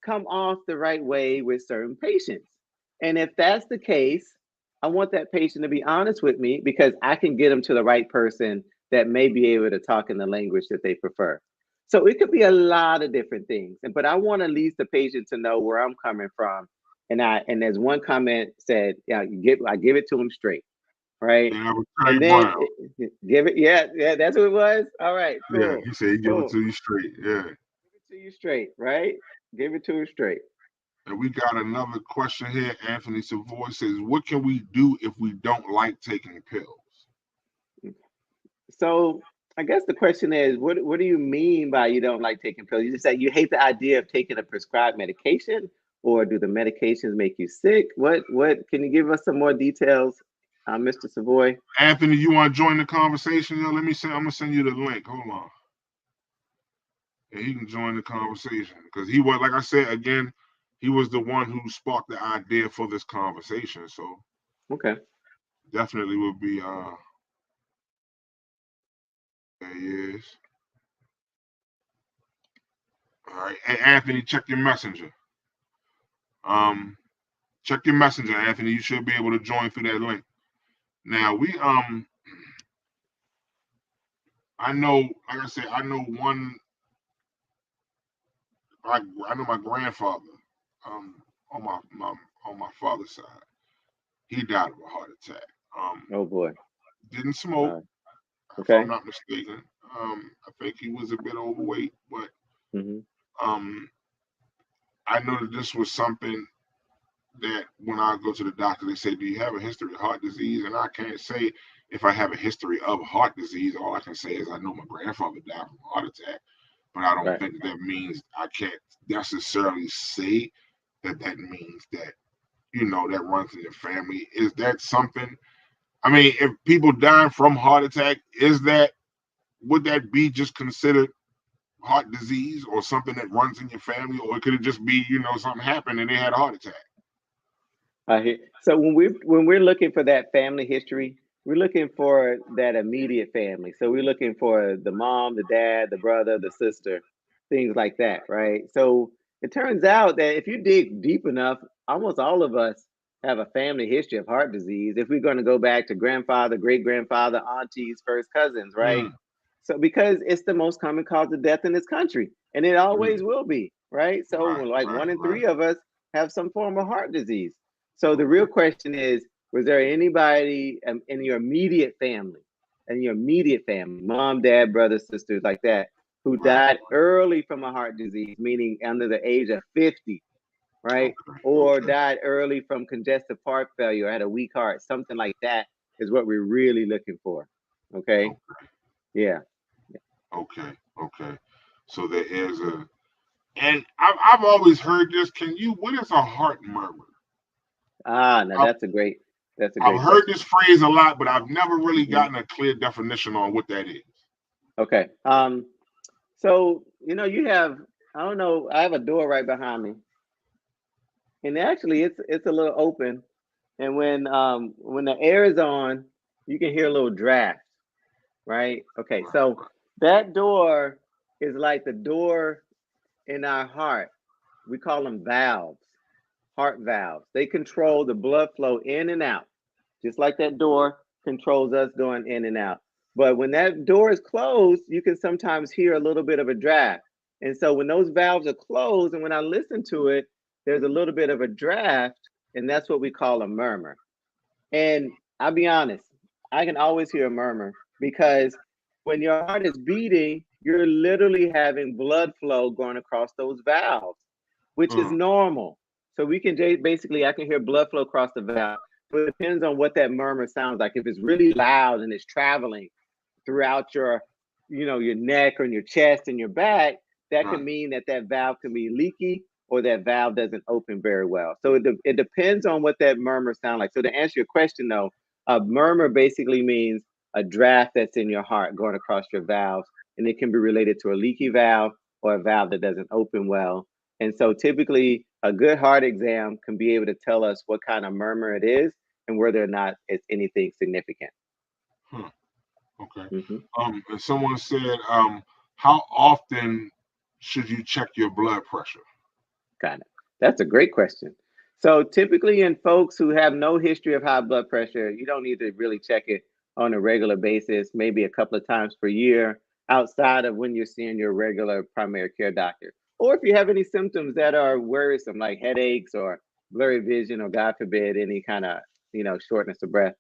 come off the right way with certain patients. And if that's the case, I want that patient to be honest with me, because I can get them to the right person that may be able to talk in the language that they prefer. So it could be a lot of different things. But I want at least the patient to know where I'm coming from. And as one comment said, yeah, I give it to them straight, right? Yeah, that was And Charlie then Brown. give it, yeah, that's what it was. All right, Yeah, cool, he said he give it cool. to you straight. Yeah. Give it to you straight, right? Give it to her straight. And we got another question here. Anthony Savoy says, "What can we do if we don't like taking pills?" So I guess the question is, what do you mean by you don't like taking pills? You just say you hate the idea of taking a prescribed medication, or do the medications make you sick? What can you give us some more details, Mr. Savoy? Anthony, you want to join the conversation? Yo, let me send. I'm gonna send you the link. Hold on. And he can join the conversation because he was, like I said again, he was the one who sparked the idea for this conversation. So Okay. definitely would be. There he is. All right. Hey, Anthony, check your messenger. Um, check your messenger, Anthony. You should be able to join through that link. Now I know, like I said, I know one. I know my grandfather. Um, on my father's side, he died of a heart attack. Oh boy. Didn't smoke, Uh, if I'm okay. not mistaken. I think he was a bit overweight, but Hmm. um, I know that this was something that when I go to the doctor, they say, "Do you have a history of heart disease?" And I can't say if I have a history of heart disease. All I can say is I know my grandfather died from a heart attack, but I don't Right. think that means I can't necessarily say that that means that that runs in your family. Is that something? I mean, if people dying from heart attack, would that be just considered heart disease or something that runs in your family, or could it just be something happened and they had a heart attack? So when we're looking for that family history, we're looking for that immediate family. So we're looking for the mom, the dad, the brother, the sister, things like that, right? So it turns out that if you dig deep enough, almost all of us have a family history of heart disease. If we're going to go back to grandfather, great grandfather, aunties, first cousins, right? Mm, So because it's the most common cause of death in this country, and it always Mm. will be, right? So Right, like right, 1 in 3 right. of us have some form of heart disease. So the real Okay. question is, was there anybody in your immediate family, mom, dad, brothers, sisters, like that, who Right. died early from a heart disease, meaning under the age of 50, right? Okay. Or Okay. died early from congestive heart failure, or had a weak heart, something like that is what we're really looking for. Okay. Okay. Yeah. Okay. Okay. So there is a, and I've always heard this. What is a heart murmur? Ah, no, I've, that's a I've great heard question. this phrase a lot, but I've never really Hmm. gotten a clear definition on what that is. Okay. So you have, I don't know, I have a door right behind me, and actually it's a little open, and when the air is on, you can hear a little draft, right? Okay, Right. so that door is like the door in our heart. We call them valves, heart valves. They control the blood flow in and out, just like that door controls us going in and out. But when that door is closed, you can sometimes hear a little bit of a draft. And so when those valves are closed and when I listen to it, there's a little bit of a draft, and that's what we call a murmur. And I'll be honest, I can always hear a murmur because when your heart is beating, you're literally having blood flow going across those valves, which is Mm. normal. So we can basically, I can hear blood flow across the valve. But it depends on what that murmur sounds like. If it's really loud and it's traveling throughout your neck or in your chest and your back, that Right. can mean that that valve can be leaky or that valve doesn't open very well. So it depends on what that murmur sounds like. So to answer your question though, a murmur basically means a draft that's in your heart going across your valves, and it can be related to a leaky valve or a valve that doesn't open well. And so typically a good heart exam can be able to tell us what kind of murmur it is and whether or not it's anything significant. Huh. Okay. Hmm. And someone said, how often should you check your blood pressure? Got it. That's a great question. So typically in folks who have no history of high blood pressure, you don't need to really check it on a regular basis, maybe a couple of times per year outside of when you're seeing your regular primary care doctor. Or if you have any symptoms that are worrisome, like headaches or blurry vision, or God forbid, any kind of, shortness of breath.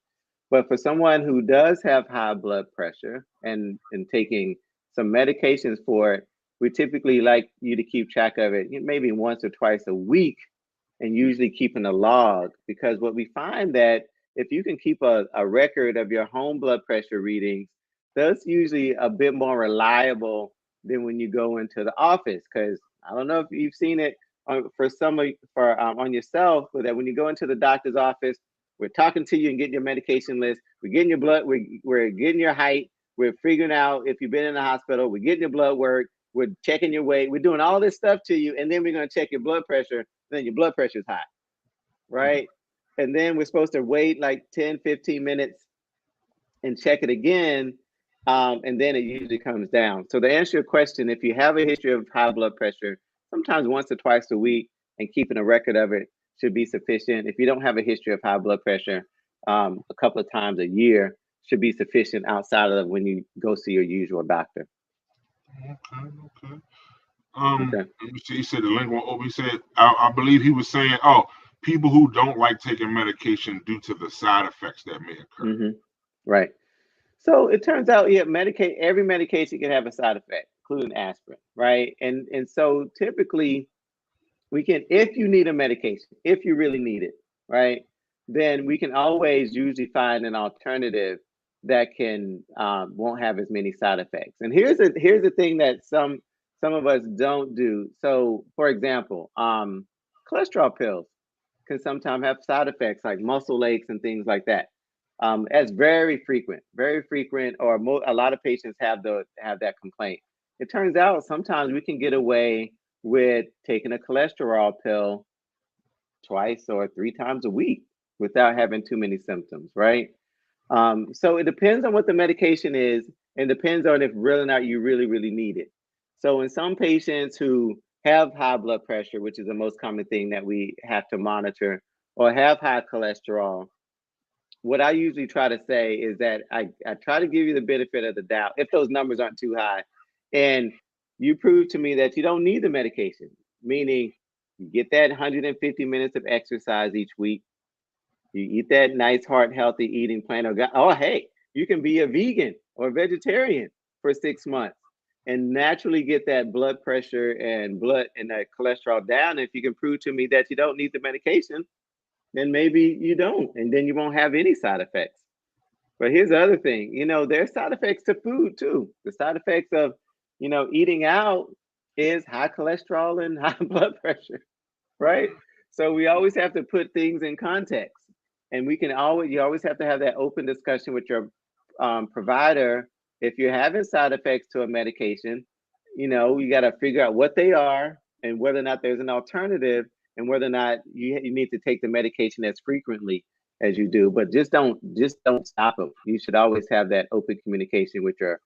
But for someone who does have high blood pressure and taking some medications for it, we typically like you to keep track of it maybe once or twice a week, and usually keeping a log, because what we find that if you can keep a record of your home blood pressure readings, that's usually a bit more reliable than when you go into the office. Because I don't know if you've seen it for some of for on yourself, but that when you go into the doctor's office, we're talking to you and getting your medication list, we're getting your blood, we're getting your height, we're figuring out if you've been in the hospital, we're getting your blood work, we're checking your weight, we're doing all this stuff to you, and then we're going to check your blood pressure, then your blood pressure is high, Mm. right? And then we're supposed to wait like 10, 15 minutes and check it again. And then it usually comes down. So to answer your question, if you have a history of high blood pressure, sometimes once or twice a week and keeping a record of it should be sufficient. If you don't have a history of high blood pressure, a couple of times a year should be sufficient outside of when you go see your usual doctor. Okay. Okay. Okay. Let me see. He said the lingual. Oh, he said. I believe he was saying, oh, people who don't like taking medication due to the side effects that may occur. Hmm. Right. So it turns out, yeah, every medication can have a side effect, including aspirin, right? And so typically we can, if you need a medication, if you really need it, right, then we can always usually find an alternative that can won't have as many side effects. And here's the thing that some of us don't do. So, for example, cholesterol pills can sometimes have side effects like muscle aches and things like that. That's very frequent, or a lot of patients have that complaint. It turns out sometimes we can get away with taking a cholesterol pill twice or 3 times a week without having too many symptoms, right? So it depends on what the medication is, and depends on if really or not you really, really need it. So in some patients who have high blood pressure, which is the most common thing that we have to monitor, or have high cholesterol, what I usually try to say is that I try to give you the benefit of the doubt if those numbers aren't too high. And you prove to me that you don't need the medication, meaning you get that 150 minutes of exercise each week. You eat that nice, heart healthy eating plan. Oh, hey, you can be a vegan or vegetarian for 6 months and naturally get that blood pressure and that cholesterol down. If you can prove to me that you don't need the medication, then maybe you don't, and then you won't have any side effects. But here's the other thing, there's side effects to food too. The side effects of, eating out is high cholesterol and high blood pressure, right? So we always have to put things in context, and you always have to have that open discussion with your provider. If you're having side effects to a medication, you got to figure out what they are and whether or not there's an alternative, and whether or not you need to take the medication as frequently as you do. But just don't stop them. You should always have that open communication with your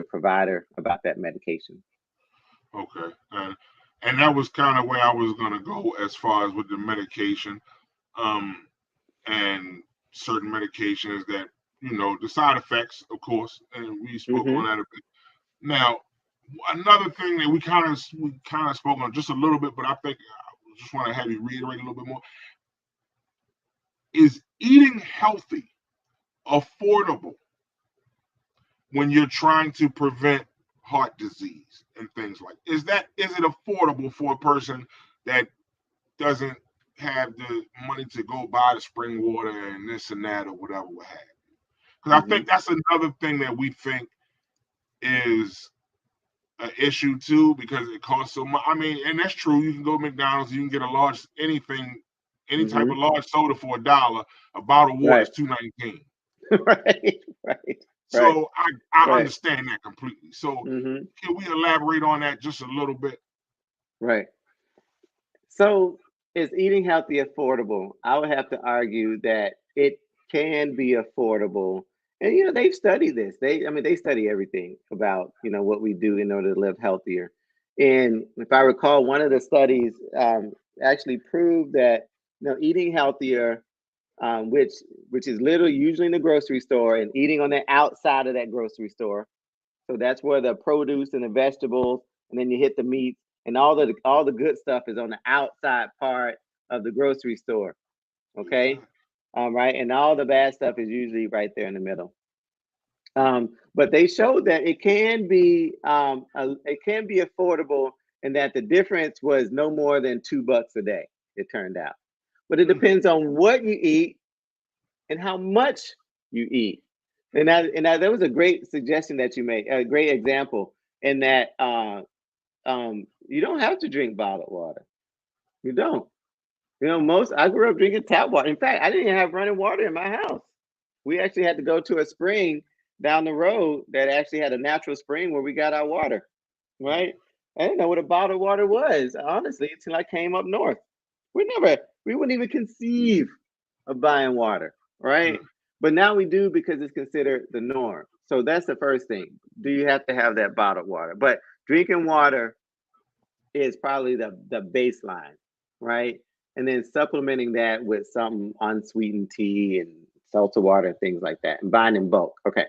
provider about that medication. Okay. And that was kind of where I was going to go as far as with the medication, and certain medications that, the side effects, of course, and we spoke on that a bit. Now, another thing that we kind of spoke on just a little bit, but I think I just want to have you reiterate a little bit more. Is eating healthy affordable when you're trying to prevent heart disease and things like that? Is it affordable for a person that doesn't have the money to go buy the spring water and this and that or whatever we have? Because I think that's another thing that we think is an issue too, because it costs so much. I mean, and that's true. You can go to McDonald's, you can get a large any type of large soda for $1. A bottle of water is $2.19. Right. So I understand that completely. So can we elaborate on that just a little bit? Right. So is eating healthy affordable? I would have to argue that it can be affordable. And they've studied this. They study everything about what we do in order to live healthier. And if I recall, one of the studies actually proved that eating healthier, which is literally usually in the grocery store and eating on the outside of that grocery store. So that's where the produce and the vegetables, and then you hit the meat, and all the good stuff is on the outside part of the grocery store. Okay. Right. And all the bad stuff is usually right there in the middle. But they showed that it can be affordable, and that the difference was no more than $2 a day, it turned out. But it depends on what you eat and how much you eat. And that was a great suggestion that you made, a great example, in that you don't have to drink bottled water. You don't. I grew up drinking tap water. In fact, I didn't even have running water in my house. We actually had to go to a spring down the road that actually had a natural spring where we got our water, right? I didn't know what a bottled water was, honestly, until I came up north. We wouldn't even conceive of buying water, right? But now we do, because it's considered the norm. So that's the first thing. Do you have to have that bottled water? But drinking water is probably the baseline, right? And then supplementing that with some unsweetened tea and seltzer water and things like that, and buying in bulk. Okay.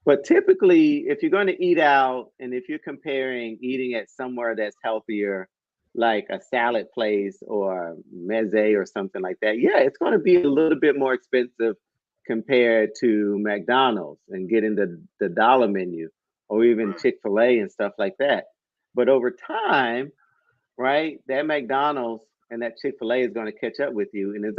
But typically, if you're going to eat out, and if you're comparing eating at somewhere that's healthier, like a salad place or meze or something like that, yeah, it's going to be a little bit more expensive compared to McDonald's and getting the dollar menu, or even Chick-fil-A and stuff like that. But over time, right, that McDonald's and that Chick-fil-A is going to catch up with you, and it's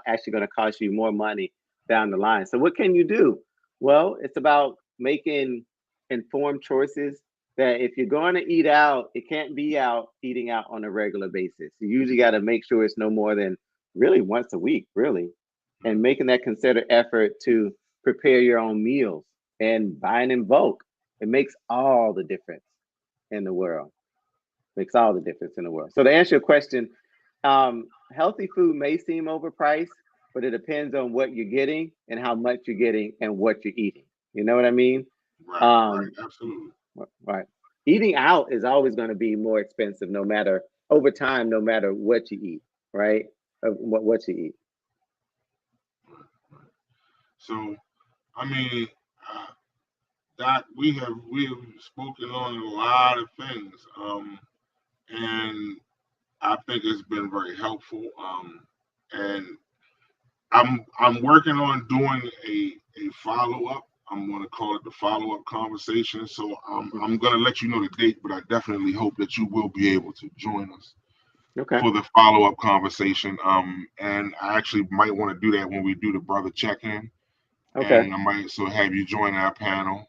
actually going to cost you more money down the line. So what can you do? Well, it's about making informed choices, that if you're going to eat out, it can't be eating out on a regular basis. You usually got to make sure it's no more than really once a week, really, and making that concerted effort to prepare your own meals and buying in bulk. It makes all the difference in the world. Makes all the difference in the world. So to answer your question, healthy food may seem overpriced, but it depends on what you're getting and how much you're getting and what you're eating. You know what I mean? Right, absolutely. Right. Eating out is always going to be more expensive, over time, no matter what you eat, right? What you eat. So, I mean, uh, Doc, we have spoken on a lot of things, and I think it's been very helpful. And I'm working on doing a follow up. I'm going to call it the follow up conversation. So I'm going to let you know the date, but I definitely hope that you will be able to join us Okay. for the follow up conversation. And I actually might want to do that when we do the brother check in, Okay. and I might so have you join our panel.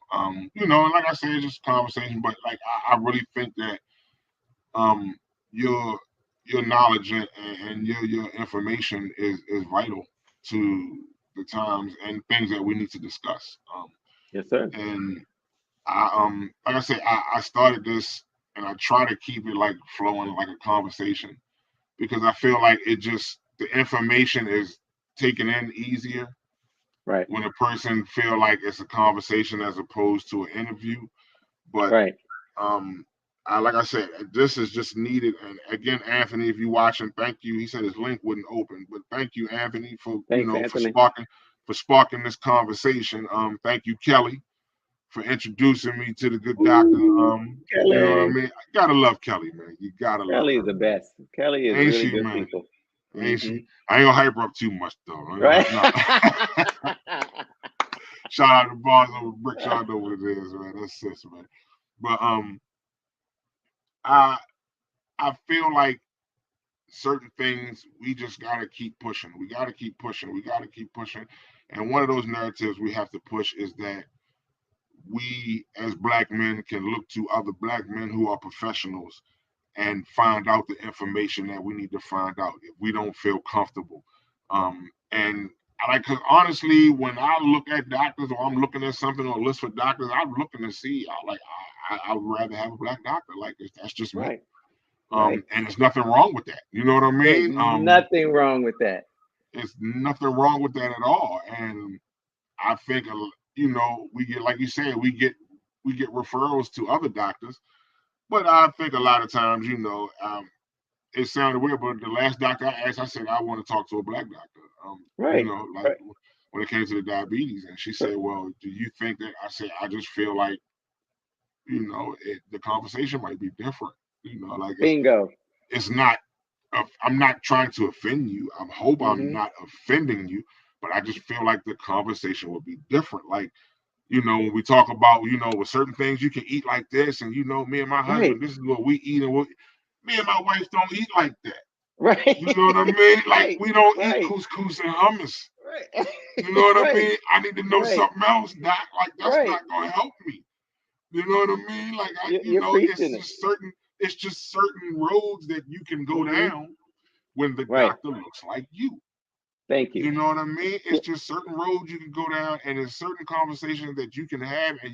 Like I said, it's just a conversation, but like I really think that um your your knowledge and your information is vital to the times and things that we need to discuss. Yes, sir. And I like I said, I started this and I try to keep it like flowing like a conversation because I feel like it just the information is taken in easier Right. when a person feel like it's a conversation as opposed to an interview. But Right. um, like I said, this is just needed. And again, Anthony, if you're watching, thank you. He said his link wouldn't open, but thank you, Anthony, for Thanks, Anthony. sparking this conversation. Thank you, Kelly, for introducing me to the good doctor. Ooh, You know what I Kelly. mean? I gotta love Kelly, man. You gotta love Kelly is her, the man. best. Kelly is Ain't really she, good man? people. Ain't Hmm. she? I ain't gonna hype her up too much though. I ain't gonna Right. hype, no. Shout out to Bars Over Brick. Y'all know what it is, man. That's sis, man. But I I feel like certain things we just gotta keep pushing. We gotta keep pushing. We gotta keep pushing. And one of those narratives we have to push is that we as black men can look to other black men who are professionals and find out the information that we need to find out if we don't feel comfortable. And I like, cause honestly, when I look at doctors or I'm looking at something on a list for doctors, I'm looking to see, I would rather have a black doctor. Like, that's just me. Right. Right. And there's nothing wrong with that. You know what I There's mean? nothing wrong with that. There's nothing wrong with that at all. And I think, we get, like you said, we get referrals to other doctors. But I think a lot of times, it sounded weird, but the last doctor I asked, I said I want to talk to a black doctor. Right. Like Right. when it came to the diabetes, and she said, "Well, do you think that?" I said, "I just feel like the conversation might be different. Like Bingo. it's not. I'm not trying to offend you. I hope I'm Hmm. not offending you, but I just feel like the conversation would be different. Like when we talk about with certain things you can eat like this, and me and my Right. husband, this is what we eat, and what me and my wife don't eat like that. Right. You know what I mean? Like Right. we don't eat Right. couscous and hummus. Right. You know what I Right. mean? I need to know Right. something else, Doc. Like that's Right. not gonna help me. You know what I mean? Like You're preaching it. it's just certain roads that you can go Hmm. down when the Right. doctor looks like you. Thank you. You know what I mean? Yeah, It's just certain roads you can go down, and there's certain conversations that you can have, and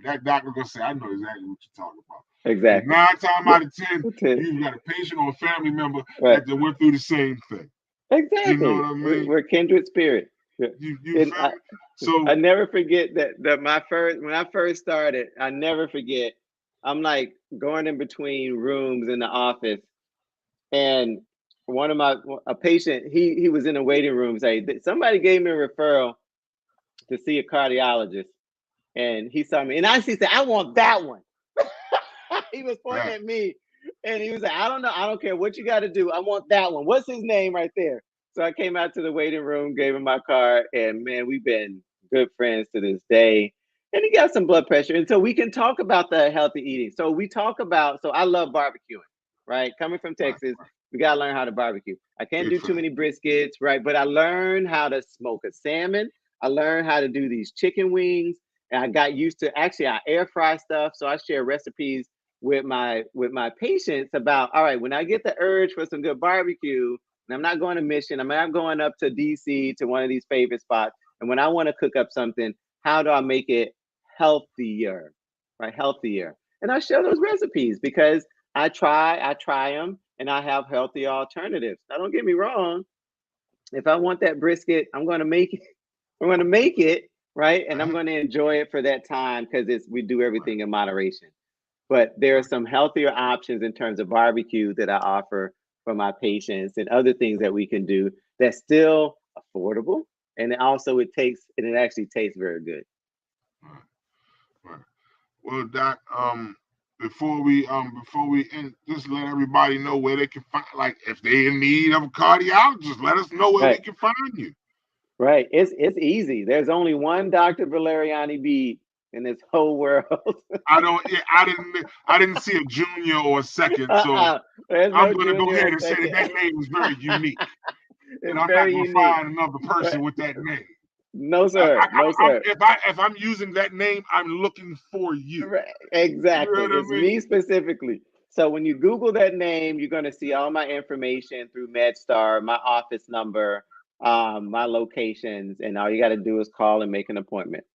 that doctor gonna say, "I know exactly what you're talking about." Because exactly. 9 times Yeah, out of 10, that's it. you've got a patient or a family member Right. that went through the same thing. You know what Exactly. I We're, mean? we're kindred spirit. Yeah. You And feel me? I So never forget that when I first started, I never forget. I'm like going in between rooms in the office, and one of a patient, he was in a waiting room. Say somebody gave me a referral to see a cardiologist, and he saw me, and I said, I want that one. He was pointing that at me, and he was like, I don't know, I don't care what you got to do. I want that one. What's his name right there? So I came out to the waiting room, gave him my card, and man, we've been good friends to this day. And he got some blood pressure. And so we can talk about the healthy eating. So we talk about, so I love barbecuing, right? Coming from right, Texas, we got to learn how to barbecue. I can't big do too fan. many briskets, right? But I learned how to smoke a salmon. I learned how to do these chicken wings. And I got used to actually I air fry stuff. So I share recipes with my patients about, all right, when I get the urge for some good barbecue, and I'm not going to Mission, I'm not going up to DC to one of these favorite spots, and when I want to cook up something, how do I make it healthier, right? Healthier. And I share those recipes because I try them, and I have healthy alternatives. Now don't get me wrong, if I want that brisket, I'm going to make it. I'm going to make it, right, and I'm Mhm. going to enjoy it for that time because we do Right, everything in moderation. But there are right, some healthier options in terms of barbecue that I offer for my patients and other things that we can do that's still affordable. and also it actually tastes very good. Right, right. Well, Doc, before we end, just let everybody know where they can find. Like, if they in need of a cardiologist, let us know where we Right, can find you. right. It's easy. There's only one Dr. Valeriani Bede in this whole world. I don't. Yeah, I didn't see a junior or a second, so There's I'm no going to go junior ahead or and say that second. that name is very unique, and It's I'm not very going to unique. find another person with that name. No, sir. No, sir. If I'm using that name, I'm looking for you. Right. You know Exactly. what I It's mean? me specifically. So when you Google that name, you're going to see all my information through MedStar, my office number, my locations, and all you got to do is call and make an appointment,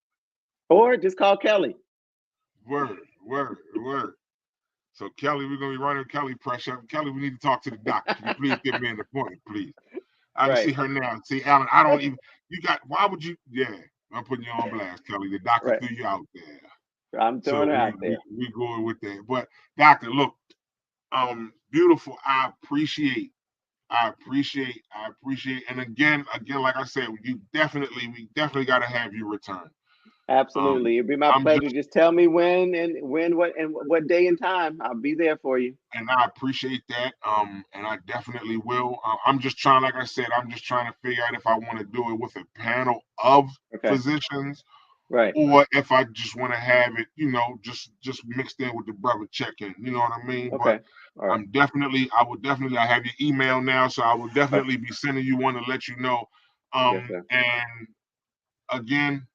or just call Kelly. Word, word, word. So Kelly, we're gonna be running Kelly pressure. Kelly, we need to talk to the doctor. Can you please give me an appointment, please? I can Right. see her now. See, Alan, I don't even. You got. Why would you? Yeah, I'm putting you on blast, Kelly. The doctor Right. threw you out there. I'm So throwing her out there. we going with that. But doctor, look, beautiful. I appreciate. And again, like I said, we definitely got to have you return. Um, Absolutely. It'd be my I'm pleasure. just, Just tell me what day and time. I'll be there for you. and I appreciate that. And I definitely will. I'm just trying, like I said, I'm just trying to figure out if I want to do it with a panel of Okay. physicians, Right. or if I just want to have it, just mixed in with the brother check-in. You know what I mean? But Okay. All right. I have your email now, so I will Right. definitely be sending you one to let you know. Yes, sir. And again,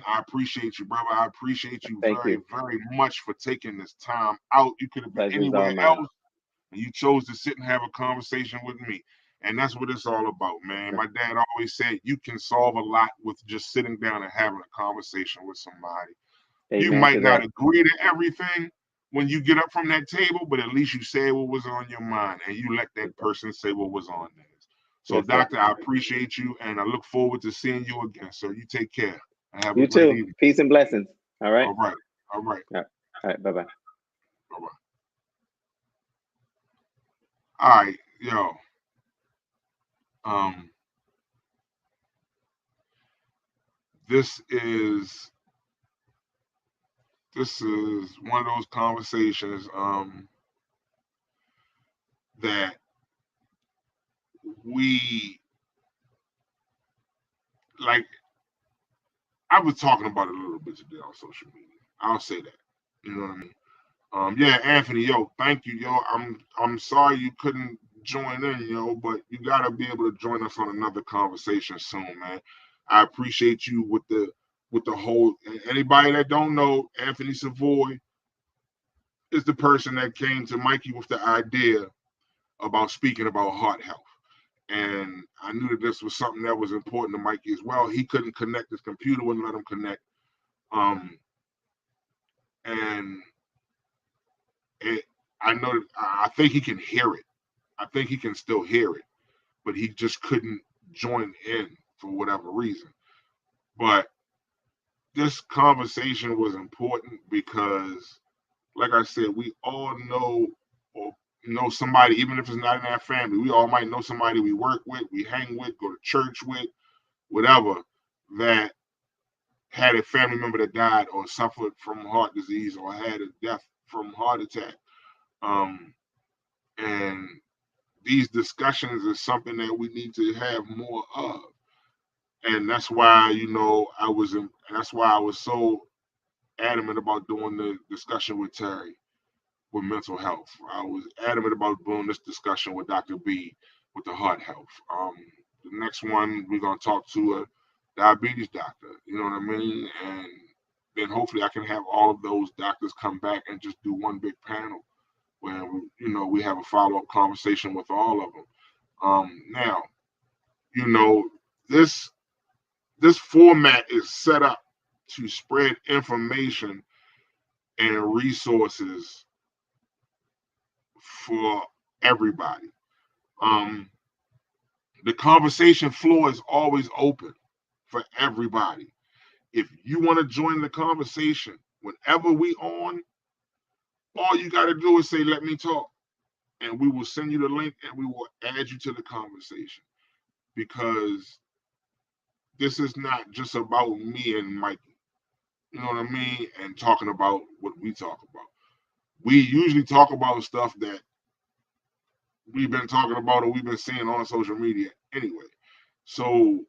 I appreciate you, brother. I appreciate you Thank very, you. very much for taking this time out. You could have been Pleasure's all anywhere mine. else, and you chose to sit and have a conversation with me. And that's what it's all about, man. Okay. My dad always said you can solve a lot with just sitting down and having a conversation with somebody. You Amen might to not that. agree to everything when you get up from that table, but at least you say what was on your mind and you let that person say what was on theirs. So, Yes, sir. doctor, I appreciate you and I look forward to seeing you again. So, you take care and have a You great too. evening. Peace and blessings. All right. All right. All right. All right. All right. Bye bye. All right. All right. Yo. Um, this is one of those conversations that we like. I was talking about it a little bit today on social media. I'll say that. You know what I mean? Yeah, Anthony, yo, thank you, yo. I'm sorry you couldn't join in, yo, but you gotta be able to join us on another conversation soon, man. I appreciate you with the whole. Anybody that don't know, Anthony Savoy is the person that came to Mikey with the idea about speaking about heart health. And I knew that this was something that was important to Mikey as well. He couldn't connect his computer, wouldn't let him connect. Um, and it, I know, I think he can hear it. I think he can still hear it, but he just couldn't join in for whatever reason. But this conversation was important because, like I said, we all know or know somebody, even if it's not in our family. We all might know somebody we work with, we hang with, go to church with, whatever, that had a family member that died or suffered from heart disease or had a death from heart attack. Um, and these discussions is something that we need to have more of. And that's why, that's why I was so adamant about doing the discussion with Terry with mental health. I was adamant about doing this discussion with Dr. B with the heart health. The next one, we're going to talk to a diabetes doctor, you know what I mean? And then hopefully I can have all of those doctors come back and just do one big panel where, we have a follow-up conversation with all of them. Now, you know, this this format is set up to spread information and resources for everybody. Um, the conversation floor is always open for everybody. If you want to join the conversation, whenever we on, all you got to do is say, "Let me talk," and we will send you the link and we will add you to the conversation because this is not just about me and Mikey. You know what I mean? And talking about what we talk about. We usually talk about stuff that we've been talking about or we've been seeing on social media anyway. So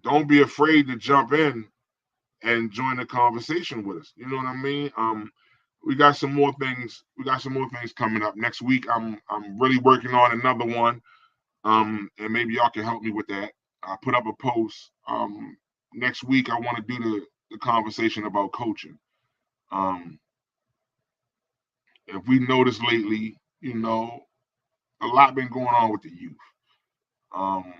don't be afraid to jump in and join the conversation with us. You know what I mean? We got some more things. We got some more things coming up next week. I'm really working on another one. And maybe y'all can help me with that. I put up a post. Next week I want to do the conversation about coaching. Um, if we noticed lately, a lot been going on with the youth. Um,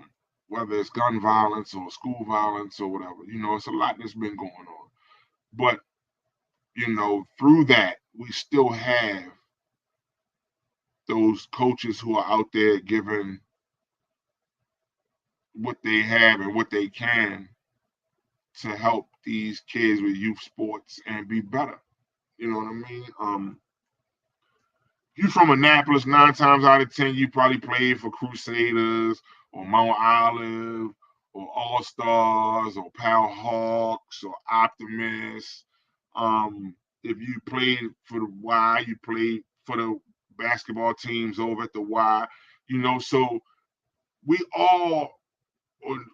whether it's gun violence or school violence or whatever, it's a lot that's been going on. But through that, we still have those coaches who are out there giving what they have and what they can to help these kids with youth sports and be better. You know what I mean? You from Annapolis, 9 times out of 10, you probably played for Crusaders or Mount Olive or All Stars or Pal Hawks or Optimists. If you played for the Y, you played for the basketball teams over at the Y. So we all,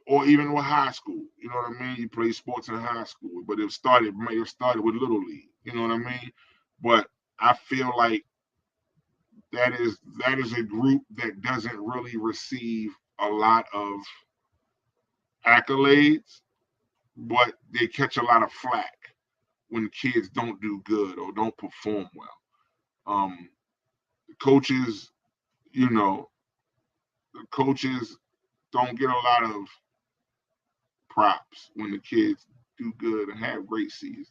or even with high school, you know what I mean? You play sports in high school, but it started with Little League, you know what I mean? But I feel like that is a group that doesn't really receive a lot of accolades, but they catch a lot of flack when kids don't do good or don't perform well. Coaches, the coaches don't get a lot of props when the kids do good and have great seasons.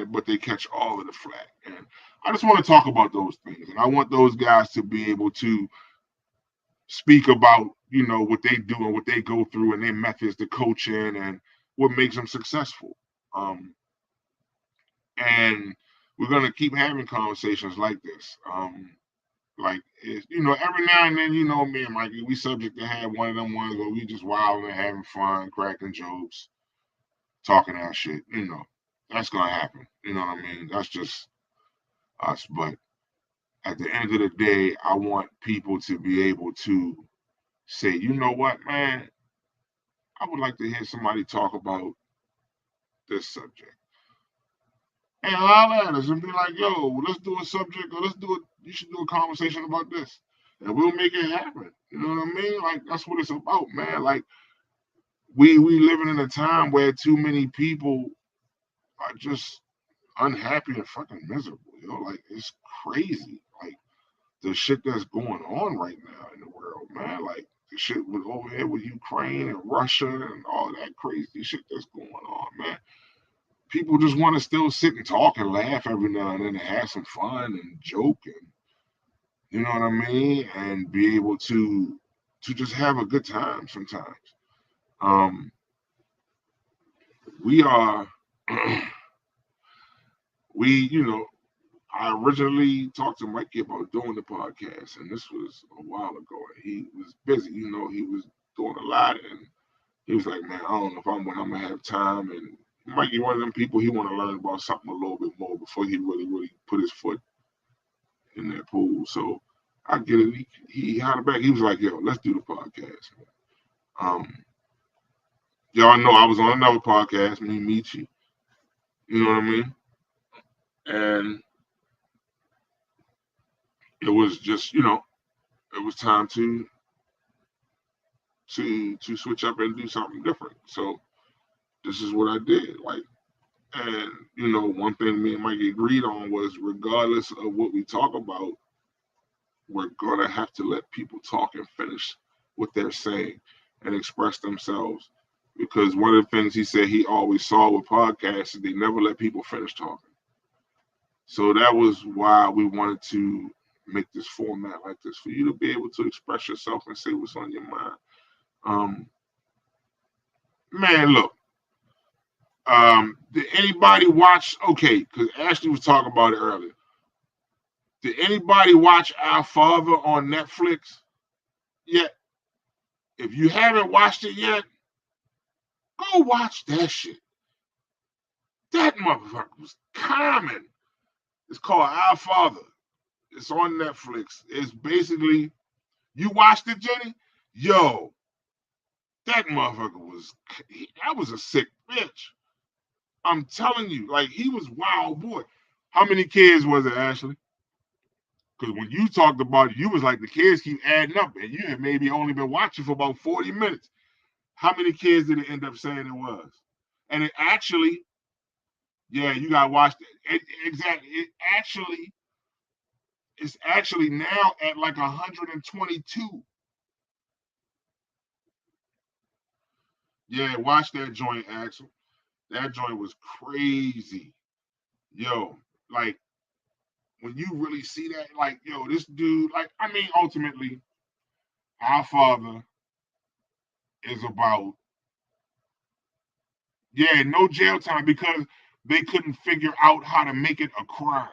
But they catch all of the flack. And I just want to talk about those things. And I want those guys to be able to speak about, what they do and what they go through and their methods to coaching and what makes them successful. And we're going to keep having conversations like this. Every now and then, me and Mikey, we subject to have one of them ones where we just wilding and having fun, cracking jokes, talking our shit. That's going to happen. You know what I mean? That's just us. But at the end of the day, I want people to be able to say, you know what, man, I would like to hear somebody talk about this subject. And holler at us and be like, yo, let's do a subject or you should do a conversation about this. And we'll make it happen. You know what I mean? Like, that's what it's about, man. Like, we living in a time where too many people are just unhappy and fucking miserable. Like, it's crazy. Like, the shit that's going on right now in the world, man. Like, the shit with over here with Ukraine and Russia and all that crazy shit that's going on, man. People just want to still sit and talk and laugh every now and then and have some fun and joke and, you know what I mean, and be able to just have a good time sometimes. We are I originally talked to Mikey about doing the podcast, and this was a while ago. He was busy, he was doing a lot, and he was like, man, I don't know if I'm gonna have time. And Mikey, one of them people, he want to learn about something a little bit more before he really put his foot in that pool. So I get it. He had it back. He was like, yo, let's do the podcast. Y'all know I was on another podcast, me and Michi. You know what I mean? And it was just, it was time to switch up and do something different. So this is what I did. Like, and one thing me and Mike agreed on was, regardless of what we talk about, we're gonna have to let people talk and finish what they're saying and express themselves. Because one of the things he said he always saw with podcasts is they never let people finish talking. So that was why we wanted to make this format like this, for you to be able to express yourself and say what's on your mind. Man, look. Did anybody watch? Okay, because Ashley was talking about it earlier. Did anybody watch Our Father on Netflix yet? If you haven't watched it yet, go watch that shit. That motherfucker was common. It's called Our Father. It's on Netflix. It's basically, you watched it, Jenny? Yo, that motherfucker that was a sick bitch. I'm telling you, like, he was wild boy. How many kids was it, Ashley? Because when you talked about it, you was like, the kids keep adding up, and you had maybe only been watching for about 40 minutes. How many kids did it end up saying it was? And it actually, yeah, you got to watch it. Exactly. It's actually now at like 122. Yeah, watch that joint, Axel. That joint was crazy. Yo, like, when you really see that, like, yo, this dude, like, I mean, ultimately, Our Father is about, yeah, no jail time because they couldn't figure out how to make it a crime.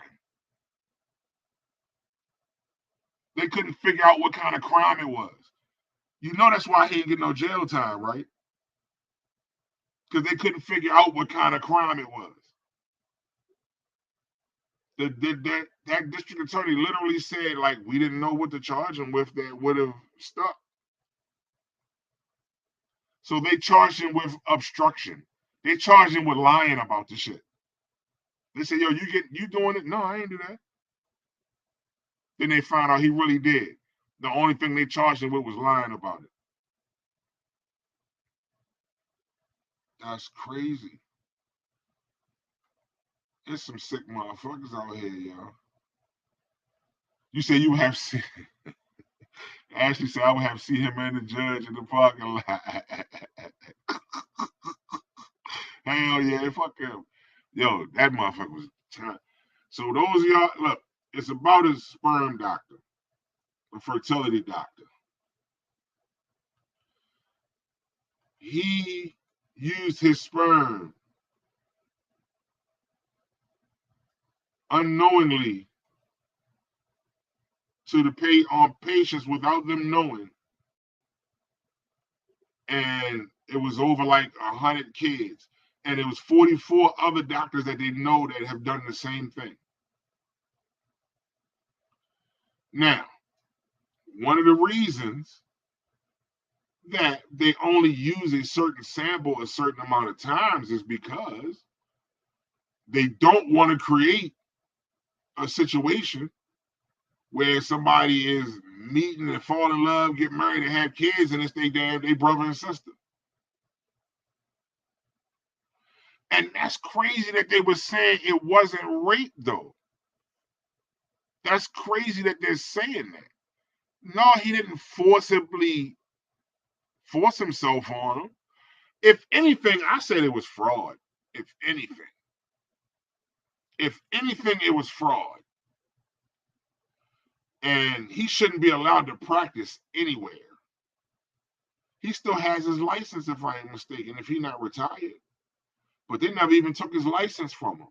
They couldn't figure out what kind of crime it was. You know that's why he didn't get no jail time, right? Because they couldn't figure out what kind of crime it was. That district attorney literally said, like, we didn't know what to charge him with that would have stuck. So they charged him with obstruction. They charged him with lying about the shit. They said, yo, you doing it? No, I ain't do that. Then they found out he really did. The only thing they charged him with was lying about it. That's crazy. There's some sick motherfuckers out here, y'all. You say you have seen. Ashley said I would have seen him and the judge in the parking lot. Hell yeah, fuck him. Yo, that motherfucker was time. So those of y'all, look, it's about a sperm doctor, a fertility doctor. He used his sperm unknowingly to pay on patients without them knowing, and it was over like 100 kids, and it was 44 other doctors that they know that have done the same thing. Now, one of the reasons that they only use a certain sample a certain amount of times is because they don't want to create a situation where somebody is meeting and fall in love, get married, and have kids, and it's they brother and sister. And that's crazy that they were saying it wasn't rape, though. That's crazy that they're saying that. No, he didn't forcibly force himself on them. If anything, I said it was fraud. If anything, it was fraud. And he shouldn't be allowed to practice anywhere. He still has his license, if I ain't mistaken, if he's not retired. But they never even took his license from him.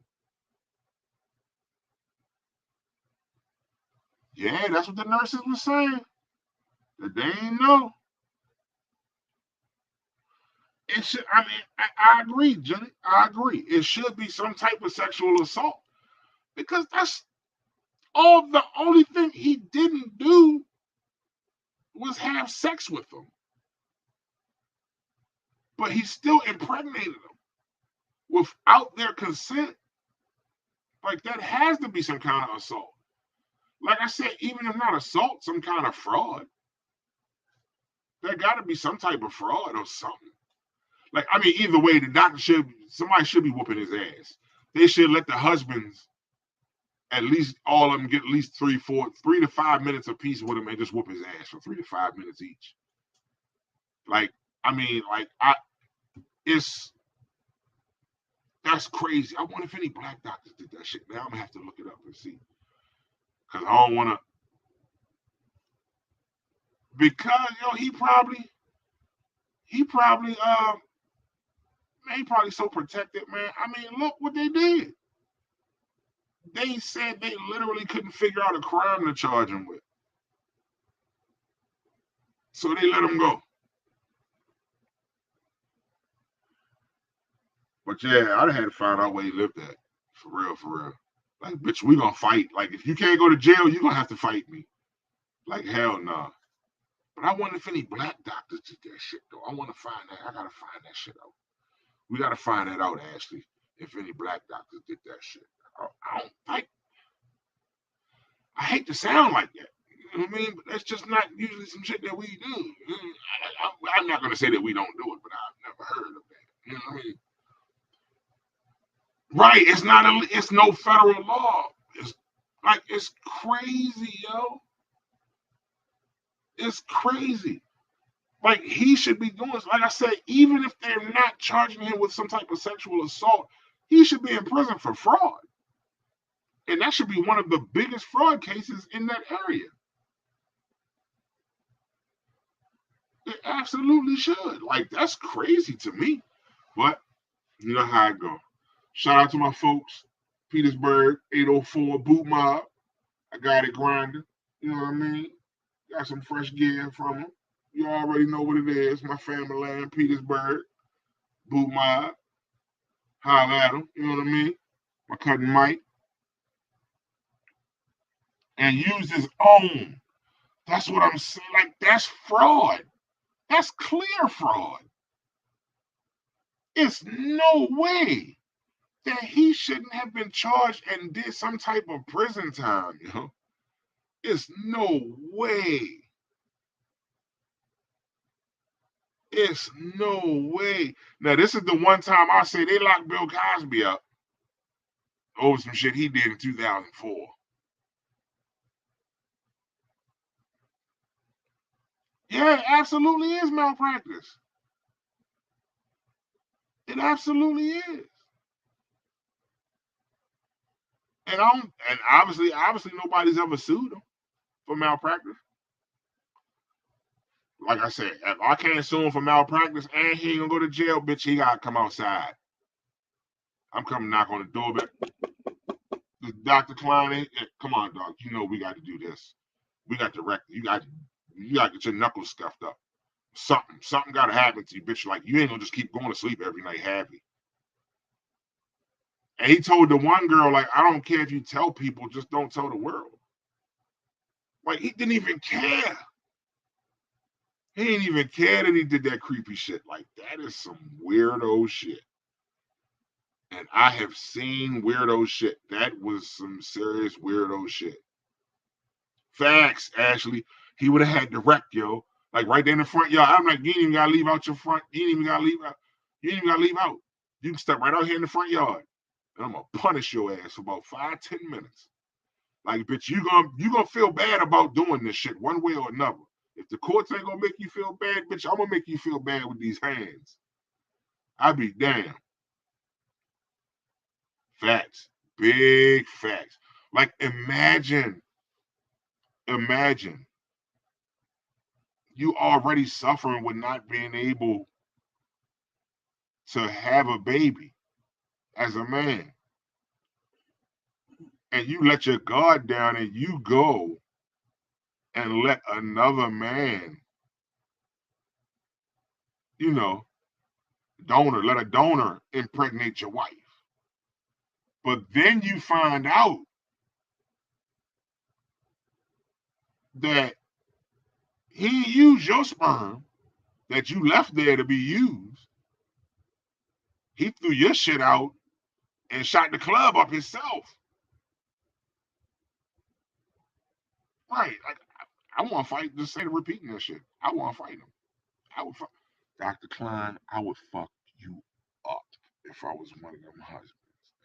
Yeah, that's what the nurses were saying. That they ain't know. It should. I mean, I agree, Jenny. I agree. It should be some type of sexual assault because that's all. The only thing he didn't do was have sex with them, but he still impregnated them without their consent. Like, that has to be some kind of assault. Like I said, even if not assault, some kind of fraud. There got to be some type of fraud or something. Like, I mean, either way, somebody should be whooping his ass. They should let the husbands, at least all of them, get at least 3 to 5 minutes apiece with him and just whoop his ass for 3 to 5 minutes each. Like, I mean, like, that's crazy. I wonder if any black doctors did that shit. Now I'm gonna have to look it up and see. Cause I don't wanna, because he probably man, he probably so protected, man. I mean, look what they did. They said they literally couldn't figure out a crime to charge him with. So they let him go. But yeah, I'd have had to find out where he lived at. For real, for real. Like, bitch, we gonna fight. Like, if you can't go to jail, you gonna have to fight me. Like, hell no. Nah. But I wonder if any black doctors did that shit, though. I want to find that. I gotta find that shit out. We gotta find that out, Ashley. If any black doctors did that shit. I don't like. I hate to sound like that. You know what I mean? But that's just not usually some shit that we do. I'm not gonna say that we don't do it, but I've never heard of that. You know what I mean? Right? It's not a. It's no federal law. It's like it's crazy, yo. It's crazy. Like he should be doing. Like I said, even if they're not charging him with some type of sexual assault, he should be in prison for fraud. And that should be one of the biggest fraud cases in that area. It absolutely should. Like, that's crazy to me. But you know how I go. Shout out to my folks, Petersburg, 804 Boot Mob. I got it grinding. You know what I mean? Got some fresh gear from them. You already know what it is. My family land, Petersburg, Boot Mob. Holla at them. You know what I mean? My cousin Mike. And use his own. That's what I'm saying. Like, that's fraud. That's clear fraud. It's no way that he shouldn't have been charged and did some type of prison time, you know? It's no way. It's no way. Now, this is the one time I say they locked Bill Cosby up over some shit he did in 2004. Yeah, it absolutely is malpractice. It absolutely is. And obviously nobody's ever sued him for malpractice. Like I said, if I can't sue him for malpractice and he ain't gonna go to jail, bitch, he gotta come outside. I'm coming knock on the door, but Dr. Klein, come on, dog. You know we got to do this. We got to wreck. You got to get your knuckles scuffed up. Something got to happen to you, bitch. Like you ain't gonna just keep going to sleep every night happy. And he told the one girl, like, I don't care if you tell people, just don't tell the world. Like he didn't even care. He didn't even care that he did that creepy shit. Like that is some weirdo shit. And I have seen weirdo shit. That was some serious weirdo shit. Facts, Ashley. He would have had direct, yo. Like right there in the front yard. I'm like, you ain't even gotta leave out your front. You ain't even gotta leave out. You ain't even gotta leave out. You can step right out here in the front yard. And I'm gonna punish your ass for about 5-10 minutes. Like, bitch, you gonna feel bad about doing this shit one way or another. If the courts ain't gonna make you feel bad, bitch, I'm gonna make you feel bad with these hands. I be damn. Facts. Big facts. Like, imagine you already suffering with not being able to have a baby as a man. And you let your guard down and you go and let another man, you know, let a donor impregnate your wife. But then you find out that he used your sperm that you left there to be used. He threw your shit out and shot the club up himself. Right. I want to fight. Just say repeating that shit. I want to fight him. I would fuck Dr. Klein. I would fuck you up if I was one of them husbands.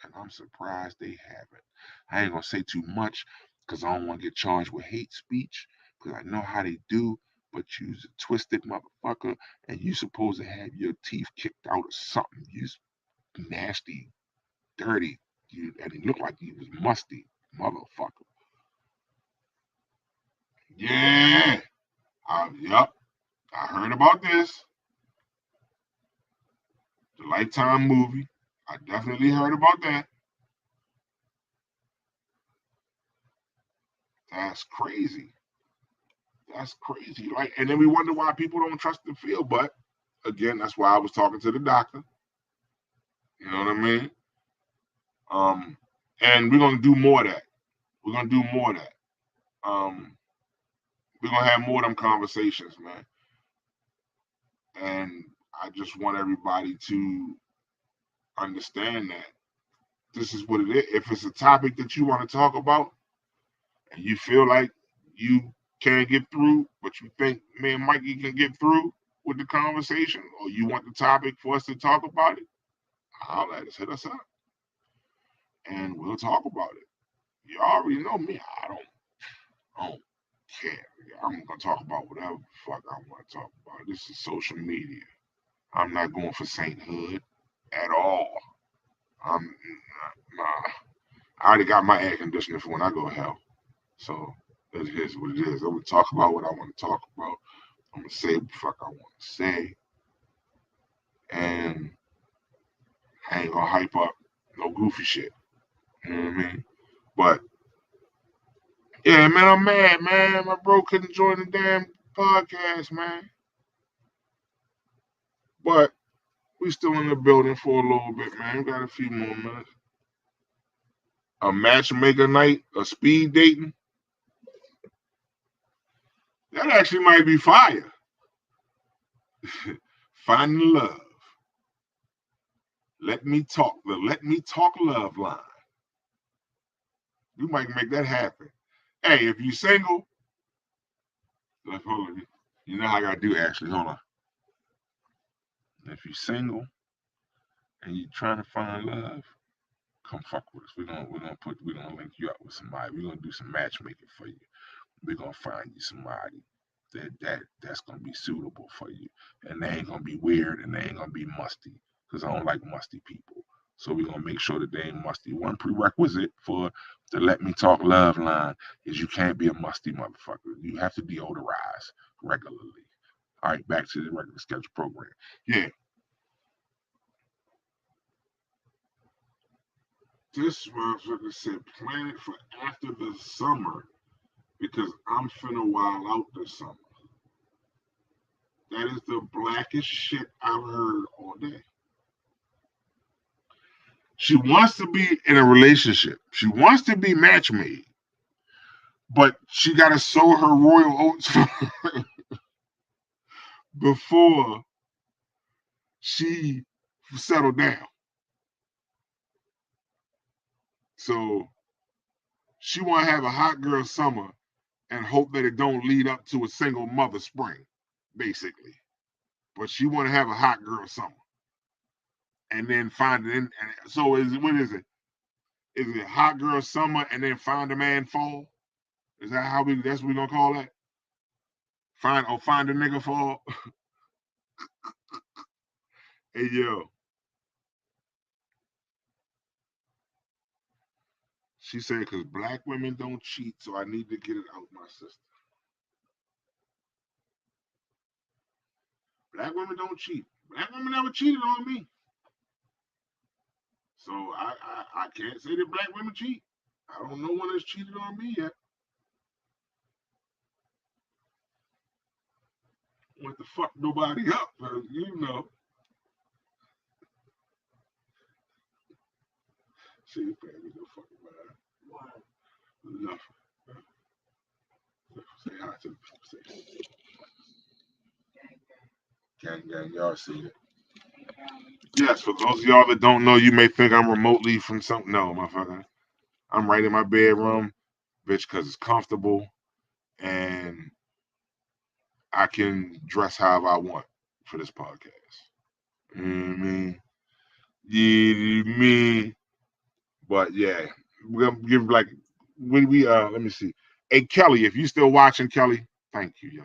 And I'm surprised they haven't. I ain't gonna say too much because I don't want to get charged with hate speech because I know how they do. But you's a twisted motherfucker, and you supposed to have your teeth kicked out or something. You's nasty, dirty, and he looked like he was musty, motherfucker. Yeah. Yep. I heard about this. The Lifetime movie. I definitely heard about that. That's crazy. That's crazy. Like, and then we wonder why people don't trust the field. But again, that's why I was talking to the doctor. You know what I mean? And we're gonna do more of that. We're gonna do more of that. We're gonna have more of them conversations, man. And I just want everybody to understand that this is what it is. If it's a topic that you want to talk about and you feel like you can't get through, but you think me and Mikey can get through with the conversation, or you want the topic for us to talk about it, holler at us, hit us up, and we'll talk about it. You already know me. I don't care. I'm gonna talk about whatever the fuck I want to talk about. This is social media. I'm not going for sainthood at all. I'm nah. I already got my air conditioner for when I go hell. So it is what it is. I'm gonna talk about what I want to talk about. I'm gonna say what the fuck I want to say, and I ain't gonna hype up no goofy shit. You know what I mean? But yeah, man, I'm mad, man. My bro couldn't join the damn podcast, man. But we still in the building for a little bit, man. We got a few more minutes. A matchmaker night, a speed dating. That actually might be fire. Finding love. Let me talk. The Let Me Talk love line. You might make that happen. Hey, if you single, hold on. You know how I gotta do actually. Hold on. If you single and you trying to find love, come fuck with us. We're gonna link you up with somebody. We're gonna do some matchmaking for you. We're gonna find you somebody that's gonna be suitable for you. And they ain't gonna be weird and they ain't gonna be musty. Because I don't like musty people. So we're gonna make sure that they ain't musty. One prerequisite for the Let Me Talk love line is you can't be a musty motherfucker. You have to deodorize regularly. All right, back to the regular schedule program. Yeah. This motherfucker said plan it for after the summer because I'm finna wild out this summer. That is the blackest shit I've heard all day. She wants to be in a relationship. She wants to be match made, but she got to sow her royal oats before she settled down. So she want to have a hot girl summer and hope that it don't lead up to a single mother spring, basically. But she want to have a hot girl summer and then find it. So what is it? Is it hot girl summer and then find a man fall? Is that how we? That's what we gonna call that? Find a nigga fall. Hey yo, she said because black women don't cheat, so I need to get it out my system. Black women don't cheat. Black women never cheated on me, so I can't say that black women cheat. I don't know one that's cheated on me yet. What the fuck nobody up, you know. She paying me no fucking mind. Why? Nothing. Say hi to the people. Gang, gang, y'all see it. Yes, for those of y'all that don't know, you may think I'm remotely from something. No, motherfucker. I'm right in my bedroom, bitch, because it's comfortable and I can dress however I want for this podcast. You know what I mean? Yeah, me. But yeah, we're gonna give like we let me see. Hey Kelly, if you still watching, Kelly, thank you, yo.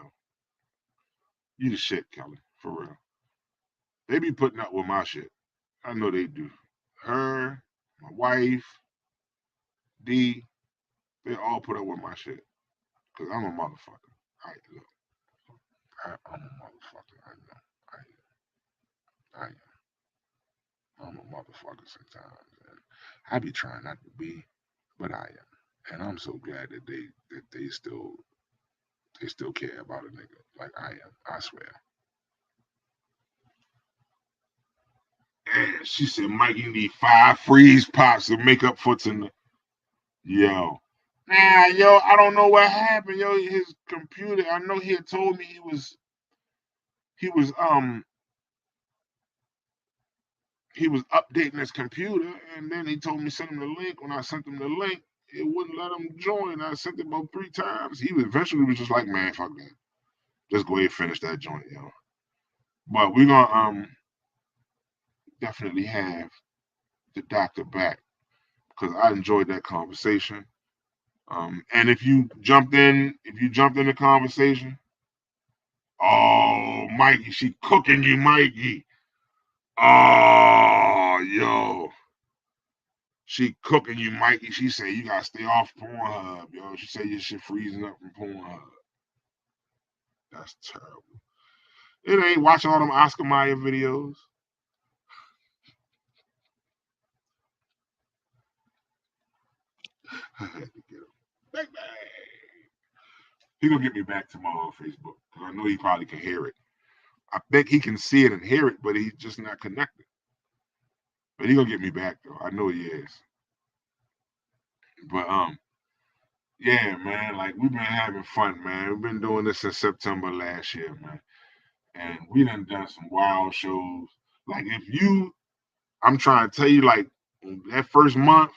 You the shit, Kelly, for real. They be putting up with my shit. I know they do. Her, my wife, D, they all put up with my shit. Cause I'm a motherfucker. I look, I'm a motherfucker. I know. I am. I'm a motherfucker sometimes. And I be trying not to be, but I am. And I'm so glad that they still care about a nigga like I am. I swear. And she said, Mike, you need 5 freeze pops to make up for tonight. Yo. Nah, yo, I don't know what happened. Yo, his computer, I know he had told me he was updating his computer, and then he told me send him the link. When I sent him the link, it wouldn't let him join. I sent it about 3 times. He eventually was just like, man, fuck that. Just go ahead and finish that joint, yo. But we're gonna definitely have the doctor back because I enjoyed that conversation. And if you jumped in the conversation, oh, Mikey, she cooking you, Mikey. Oh, yo. She cooking you, Mikey. She said you gotta stay off Pornhub, yo. She said your shit freezing up from Pornhub. That's terrible. It ain't watching all them Oscar Mayer videos. I had to get him. Bang, bang. He gonna get me back tomorrow on Facebook because I know he probably can hear it. I think he can see it and hear it, but he's just not connected. But he gonna get me back though. I know he is. But yeah, man, like we've been having fun, man. We've been doing this since September last year, man. And we done some wild shows. Like I'm trying to tell you, like that first month,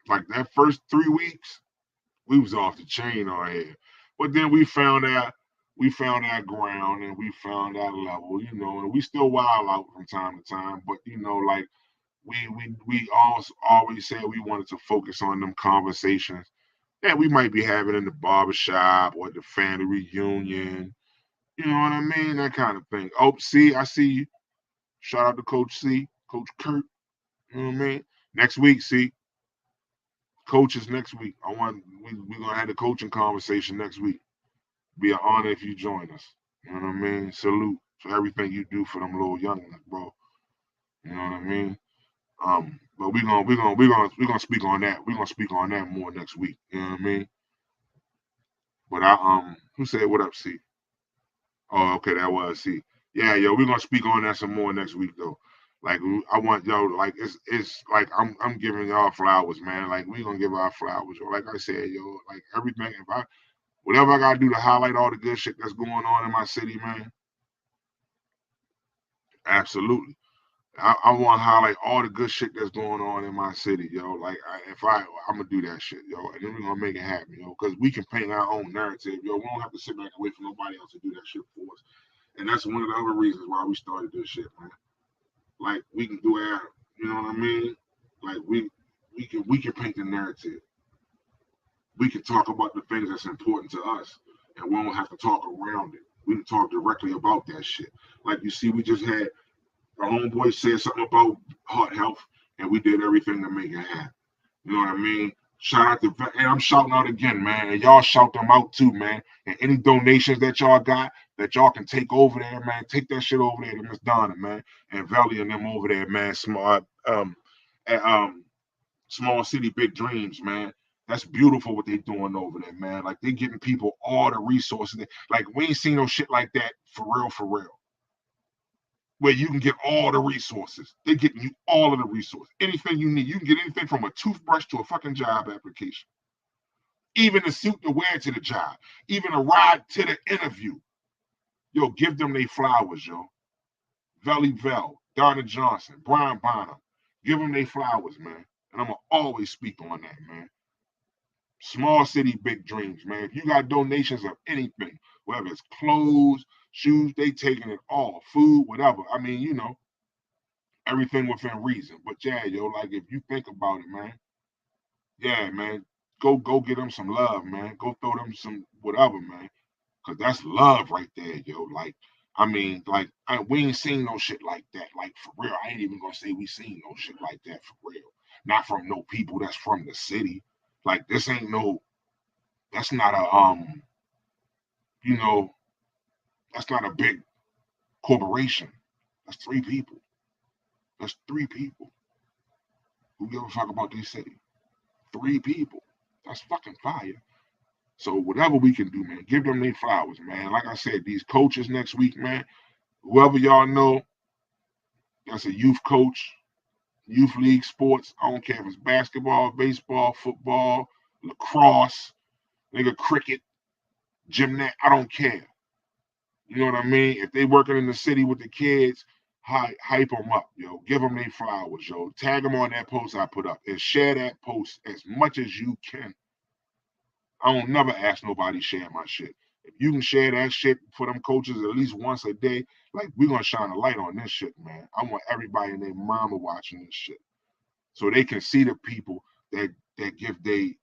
like that first 3 weeks, we was off the chain on here. But then we found our ground and we found our level, and we still wild out from time to time. But like we always said we wanted to focus on them conversations that we might be having in the barbershop or the family reunion. You know what I mean? That kind of thing. Oh, see, I see you. Shout out to Coach C, Coach Kurt. You know what I mean? Next week, see. Coaches next week. We're gonna have the coaching conversation next week. Be an honor if you join us. You know what I mean? Salute for everything you do for them little youngins, bro. You know what I mean? But we're gonna speak on that. We're gonna speak on that more next week. You know what I mean? But who said what up, C? Oh, okay, that was C. Yeah, yo, we're gonna speak on that some more next week though. Like I want y'all, like it's like I'm giving y'all flowers, man. Like we gonna give our flowers, yo. Like I said, yo, like everything. Whatever I gotta do to highlight all the good shit that's going on in my city, man. Absolutely. I want to highlight all the good shit that's going on in my city, yo. Like, I'm gonna do that shit, yo, and then we're gonna make it happen, yo, because we can paint our own narrative, yo. We don't have to sit back and wait for nobody else to do that shit for us, and that's one of the other reasons why we started this shit, man. Like, we can do our, you know what I mean? Like, we can paint the narrative. We can talk about the things that's important to us, and we don't have to talk around it. We can talk directly about that shit. Like you see, we just had our homeboy said something about heart health, and we did everything to make it happen. You know what I mean? Shout out to, and I'm shouting out again, man. And y'all shout them out too, man. And any donations that y'all got that y'all can take over there, man, take that shit over there to Miss Donna, man, and Valley and them over there, man. At, Small City Big Dreams, man. That's beautiful what they doing over there, man. Like they giving people all the resources. Like we ain't seen no shit like that for real, for real. Where you can get all the resources. They're getting you all of the resources. Anything you need. You can get anything from a toothbrush to a fucking job application. Even a suit to wear to the job. Even a ride to the interview. Yo, give them their flowers, yo. Valley Vel, Donna Johnson, Brian Bonham. Give them their flowers, man. And I'm going to always speak on that, man. Small City Big Dreams, man. If you got donations of anything, whether it's clothes, shoes, they taking it all. Food, whatever. I mean, everything within reason. But yeah, yo, like if you think about it, man, yeah, man, go get them some love, man. Go throw them some whatever, man. Cause that's love right there, yo. Like, I mean, like we ain't seen no shit like that. Like for real. I ain't even gonna say we seen no shit like that for real. Not from no people that's from the city. Like this ain't no, that's not a you know, that's not a big corporation. That's 3 people. That's 3 people who give a fuck about their city. 3 people. That's fucking fire. So whatever we can do, man, give them their flowers, man. Like I said, these coaches next week, man, whoever y'all know, that's a youth coach, youth league sports. I don't care if it's basketball, baseball, football, lacrosse, nigga, cricket, gymnast. I don't care. You know what I mean? If they working in the city with the kids, hype them up, yo. Give them their flowers, yo. Tag them on that post I put up and share that post as much as you can. I don't never ask nobody share my shit. If you can share that shit for them coaches at least once a day, like we're gonna shine a light on this shit, man. I want everybody and their mama watching this shit, so they can see the people that give they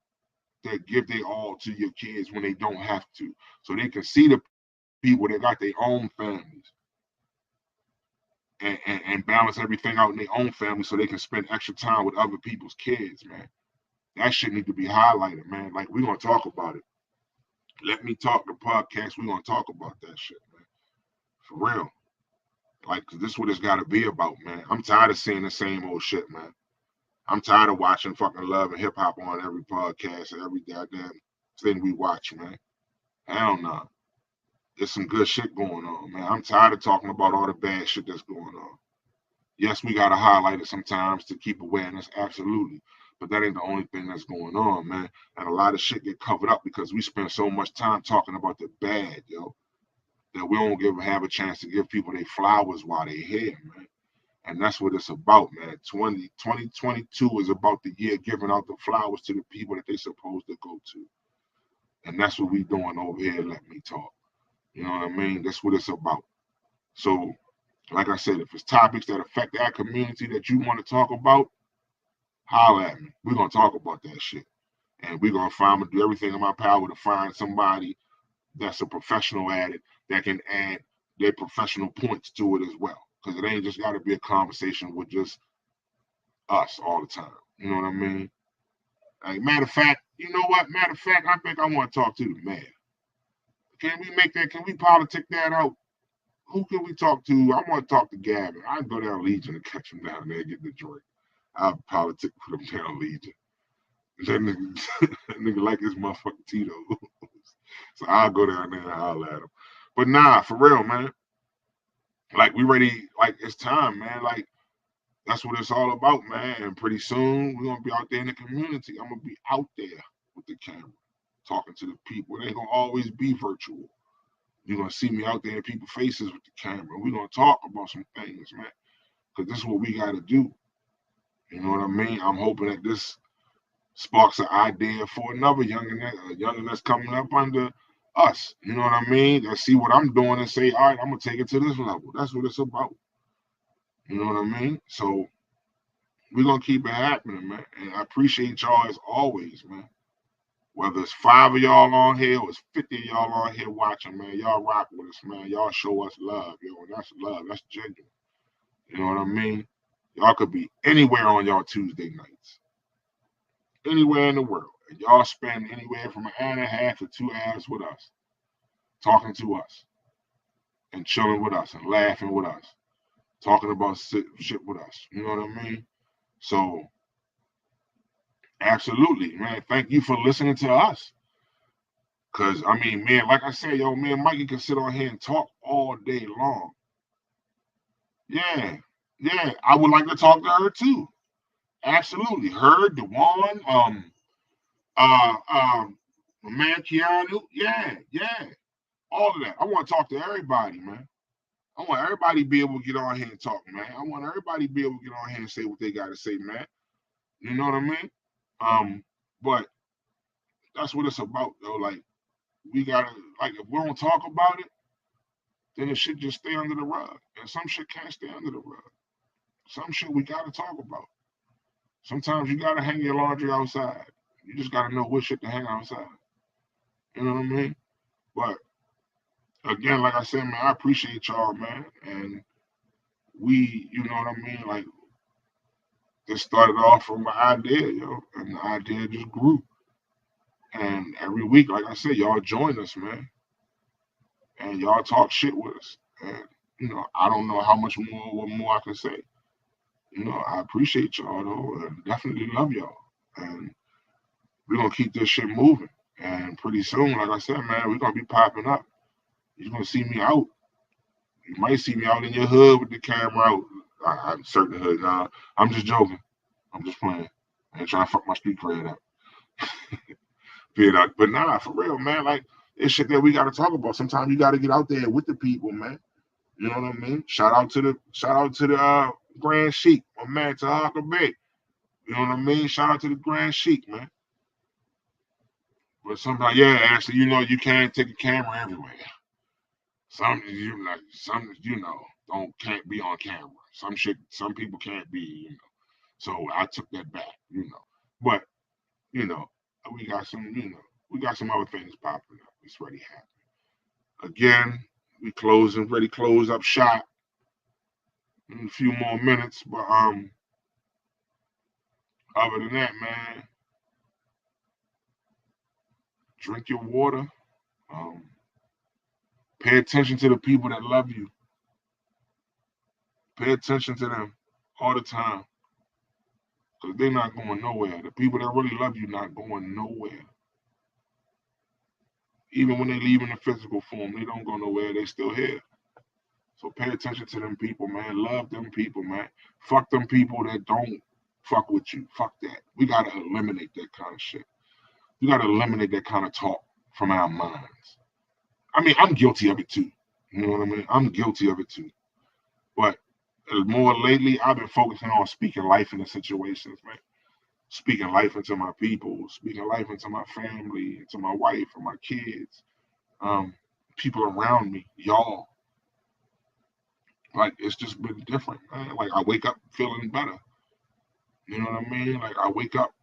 all to your kids when they don't have to, so they can see the people that got their own families and balance everything out in their own family, so they can spend extra time with other people's kids, man. That shit need to be highlighted, man. Like we're gonna talk about it. Let Me Talk the podcast. We're gonna talk about that shit, man. For real. Like, cause this is what it's gotta be about, man. I'm tired of seeing the same old shit, man. I'm tired of watching fucking Love and Hip Hop on every podcast and every goddamn thing we watch, man. Hell no. There's some good shit going on, man. I'm tired of talking about all the bad shit that's going on. Yes, we gotta highlight it sometimes to keep awareness, absolutely. But that ain't the only thing that's going on, man. And a lot of shit get covered up because we spend so much time talking about the bad, yo, that we don't have a chance to give people their flowers while they're here, man. And that's what it's about, man. 2022 is about the year giving out the flowers to the people that they're supposed to go to. And that's what we doing over here. Let Me Talk. You know what I mean? That's what it's about. So, like I said, if it's topics that affect our community that you want to talk about, holler at me. We're going to talk about that shit. And we're going to do everything in my power to find somebody that's a professional at it that can add their professional points to it as well. Because it ain't just got to be a conversation with just us all the time. You know what I mean? Like, matter of fact, you know what? Matter of fact, I think I want to talk to the mayor. Can we make that? Can we politic that out? Who can we talk to? I want to talk to Gavin. I can go down Legion and catch him down there, get the drink. I'll politic put him down Legion. That nigga like his motherfucking Tito. So I'll go down there and holler at him. But nah, for real, man. Like, we ready, like, it's time, man. Like, that's what it's all about, man. And pretty soon, we're going to be out there in the community. I'm going to be out there with the camera, talking to the people. It ain't going to always be virtual. You're going to see me out there in people's faces with the camera. We're going to talk about some things, man. Because this is what we got to do. You know what I mean? I'm hoping that this sparks an idea for another youngin that's coming up under us. You know what I mean? They see what I'm doing and say, all right, I'm gonna take it to this level. That's what it's about. You know what I mean? So we're gonna keep it happening, man. And I appreciate y'all as always, man. Whether it's 5 of y'all on here or it's 50 of y'all on here watching, man, y'all rock with us, man. Y'all show us love, yo. And that's love. That's genuine. You know what I mean? Y'all could be anywhere on y'all Tuesday nights. Anywhere in the world. And y'all spend anywhere from an hour and a half to 2 hours with us, talking to us, and chilling with us, and laughing with us, talking about shit with us. You know what I mean? So, absolutely, man. Thank you for listening to us. Because, I mean, man, like I said, yo, me and Mikey can sit on here and talk all day long. Yeah. I would like to talk to her, too. Absolutely. Her, Dewan, man, Keanu. Yeah. All of that. I want to talk to everybody, man. I want everybody to be able to get on here and talk, man. I want everybody to be able to get on here and say what they got to say, man. You know what I mean? But that's what it's about, though. Like, we gotta, like, if we don't talk about it, then it should just stay under the rug. And some shit can't stay under the rug. Some shit we gotta talk about. Sometimes you gotta hang your laundry outside. You just gotta know what shit to hang outside. You know what I mean? But again, like I said, man, I appreciate y'all, man. And we, you know what I mean? Like, this started off from an idea, yo. And the idea just grew. And every week, like I said, y'all join us, man. And y'all talk shit with us. And, you know, I don't know how much what more I can say. You know, I appreciate y'all, though, and definitely love y'all. And we're going to keep this shit moving. And pretty soon, like I said, man, we're going to be popping up. You're going to see me out. You might see me out in your hood with the camera out, I'm certain hood. Nah, I'm just joking. I'm just playing. I ain't trying to fuck my street cred up. But nah, for real, man. Like it's shit that we gotta talk about. Sometimes you gotta get out there with the people, man. You know what I mean? Shout out to the Grand Sheik, my man Tahaka Bay. You know what I mean? Shout out to the Grand Sheik, man. But sometimes, yeah, actually, you can't take a camera everywhere. Some don't can't be on camera. Some people can't be. So I took that back. But you know, we got some other things popping up. It's ready happening. Again, we ready to close up shop in a few more minutes. But other than that, man, drink your water. Um, pay attention to the people that love you. Pay attention to them all the time. Because they're not going nowhere. The people that really love you not going nowhere. Even when they leave in the physical form, they don't go nowhere. They still here. So pay attention to them people, man. Love them people, man. Fuck them people that don't fuck with you. Fuck that. We gotta eliminate that kind of shit. We gotta eliminate that kind of talk from our minds. I mean, I'm guilty of it too. You know what I mean? I'm guilty of it too. But more lately, I've been focusing on speaking life into situations, man. Speaking life into my people, speaking life into my family, into my wife and my kids, um, people around me, y'all. Like it's just been different, man. Like I wake up feeling better. You know what I mean? Like I wake up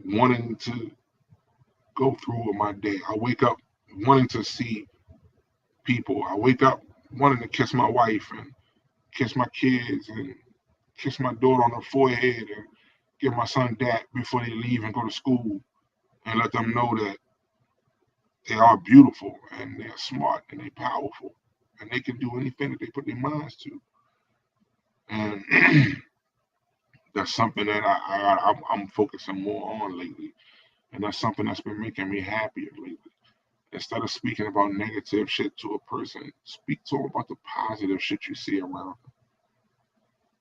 wanting to go through with my day. I wake up wanting to see people. I wake up wanting to kiss my wife and kiss my kids and kiss my daughter on the forehead and give my son that before they leave and go to school and let them know that they are beautiful and they're smart and they're powerful and they can do anything that they put their minds to. And that's something that I'm focusing more on lately, and that's something that's been making me happier lately. Instead of speaking about negative shit to a person, speak to them about the positive shit you see around them.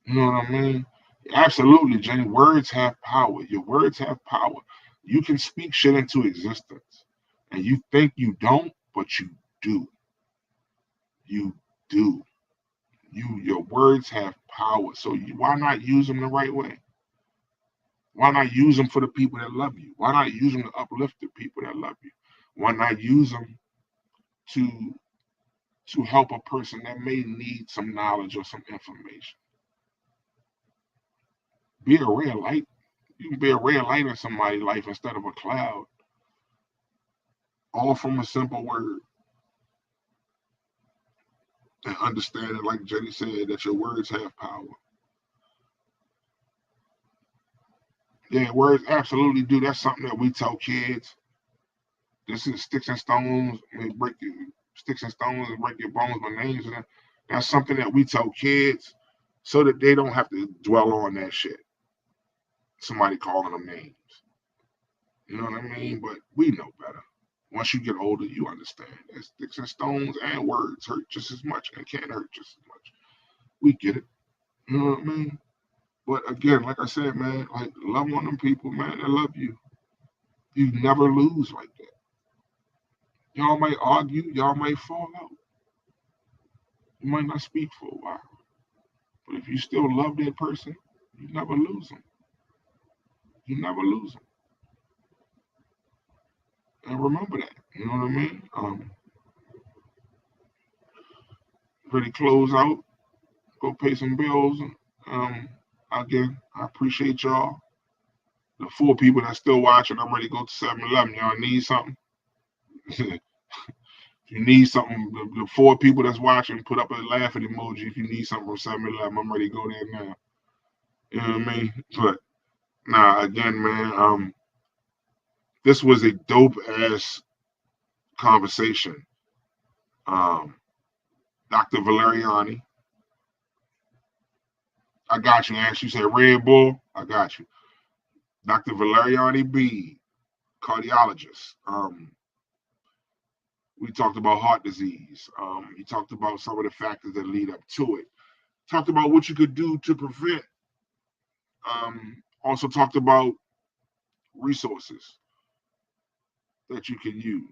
You know what I mean? Absolutely, Jenny. Words have power. Your words have power. You can speak shit into existence, and you think you don't, but you do. You do. Your words have power. So why not use them the right way? Why not use them for the people that love you? Why not use them to uplift the people that love you? Why not use them to help a person that may need some knowledge or some information? Be a ray of light. You can be a ray of light in somebody's life instead of a cloud. All from a simple word. And understanding, like Jenny said, that your words have power. Yeah, words absolutely do. That's something that we tell kids. This is sticks and stones may break you. Sticks and stones and break your bones, but names and that's something that we tell kids so that they don't have to dwell on that shit. Somebody calling them names. You know what I mean? But we know better. Once you get older, you understand that sticks and stones and words hurt just as much and can hurt just as much. We get it. You know what I mean? But again, like I said, man, like love on them people, man, that love you. You never lose like that. Y'all might argue, y'all might fall out. You might not speak for a while. But if you still love that person, you never lose them. You never lose them. And remember that. You know what I mean? Ready to close out. Go pay some bills. Um, Again, I appreciate y'all. The 4 people that's still watching, I'm ready to go to 7-Eleven. Y'all need something? If you need something, the 4 people that's watching, put up a laughing emoji if you need something from 7-Eleven. I'm ready to go there now. You know what I mean? But nah, again, man, this was a dope ass conversation. Um, Dr. Valeriani, I got you, Ash. You said Red Bull, I got you. Dr. Valeriani B, cardiologist. We talked about heart disease. He talked about some of the factors that lead up to it. talked about what you could do to prevent. Also talked about resources that you can use.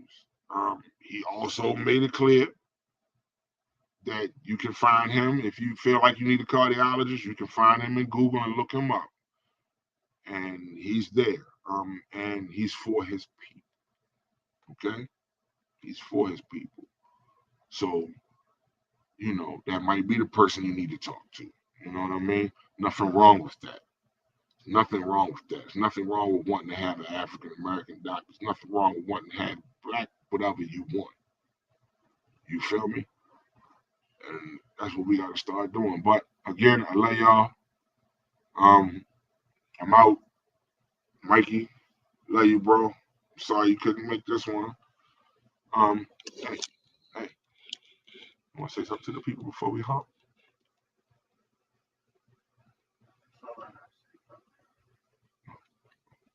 He also made it clear that you can find him if you feel like you need a cardiologist. You can find him in Google and look him up, and he's there. And he's for his people. Okay, he's for his people. So that might be the person you need to talk to. You know what I mean? Nothing wrong with that. Nothing wrong with that. There's nothing wrong with wanting to have an African American doctor. There's nothing wrong with wanting to have black, whatever you want. You feel me? And that's what we got to start doing. But again, I love y'all. I'm out. Mikey, love you, bro. Sorry you couldn't make this one. Hey, you want to say something to the people before we hop?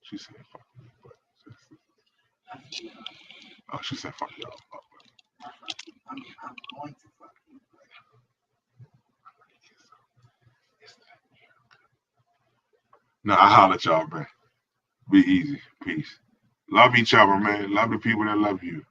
She said, fuck me. Oh, she said, fuck y'all. I'm going to fuck you. No, I holler at y'all, man. Be easy. Peace. Love each other, man. Love the people that love you.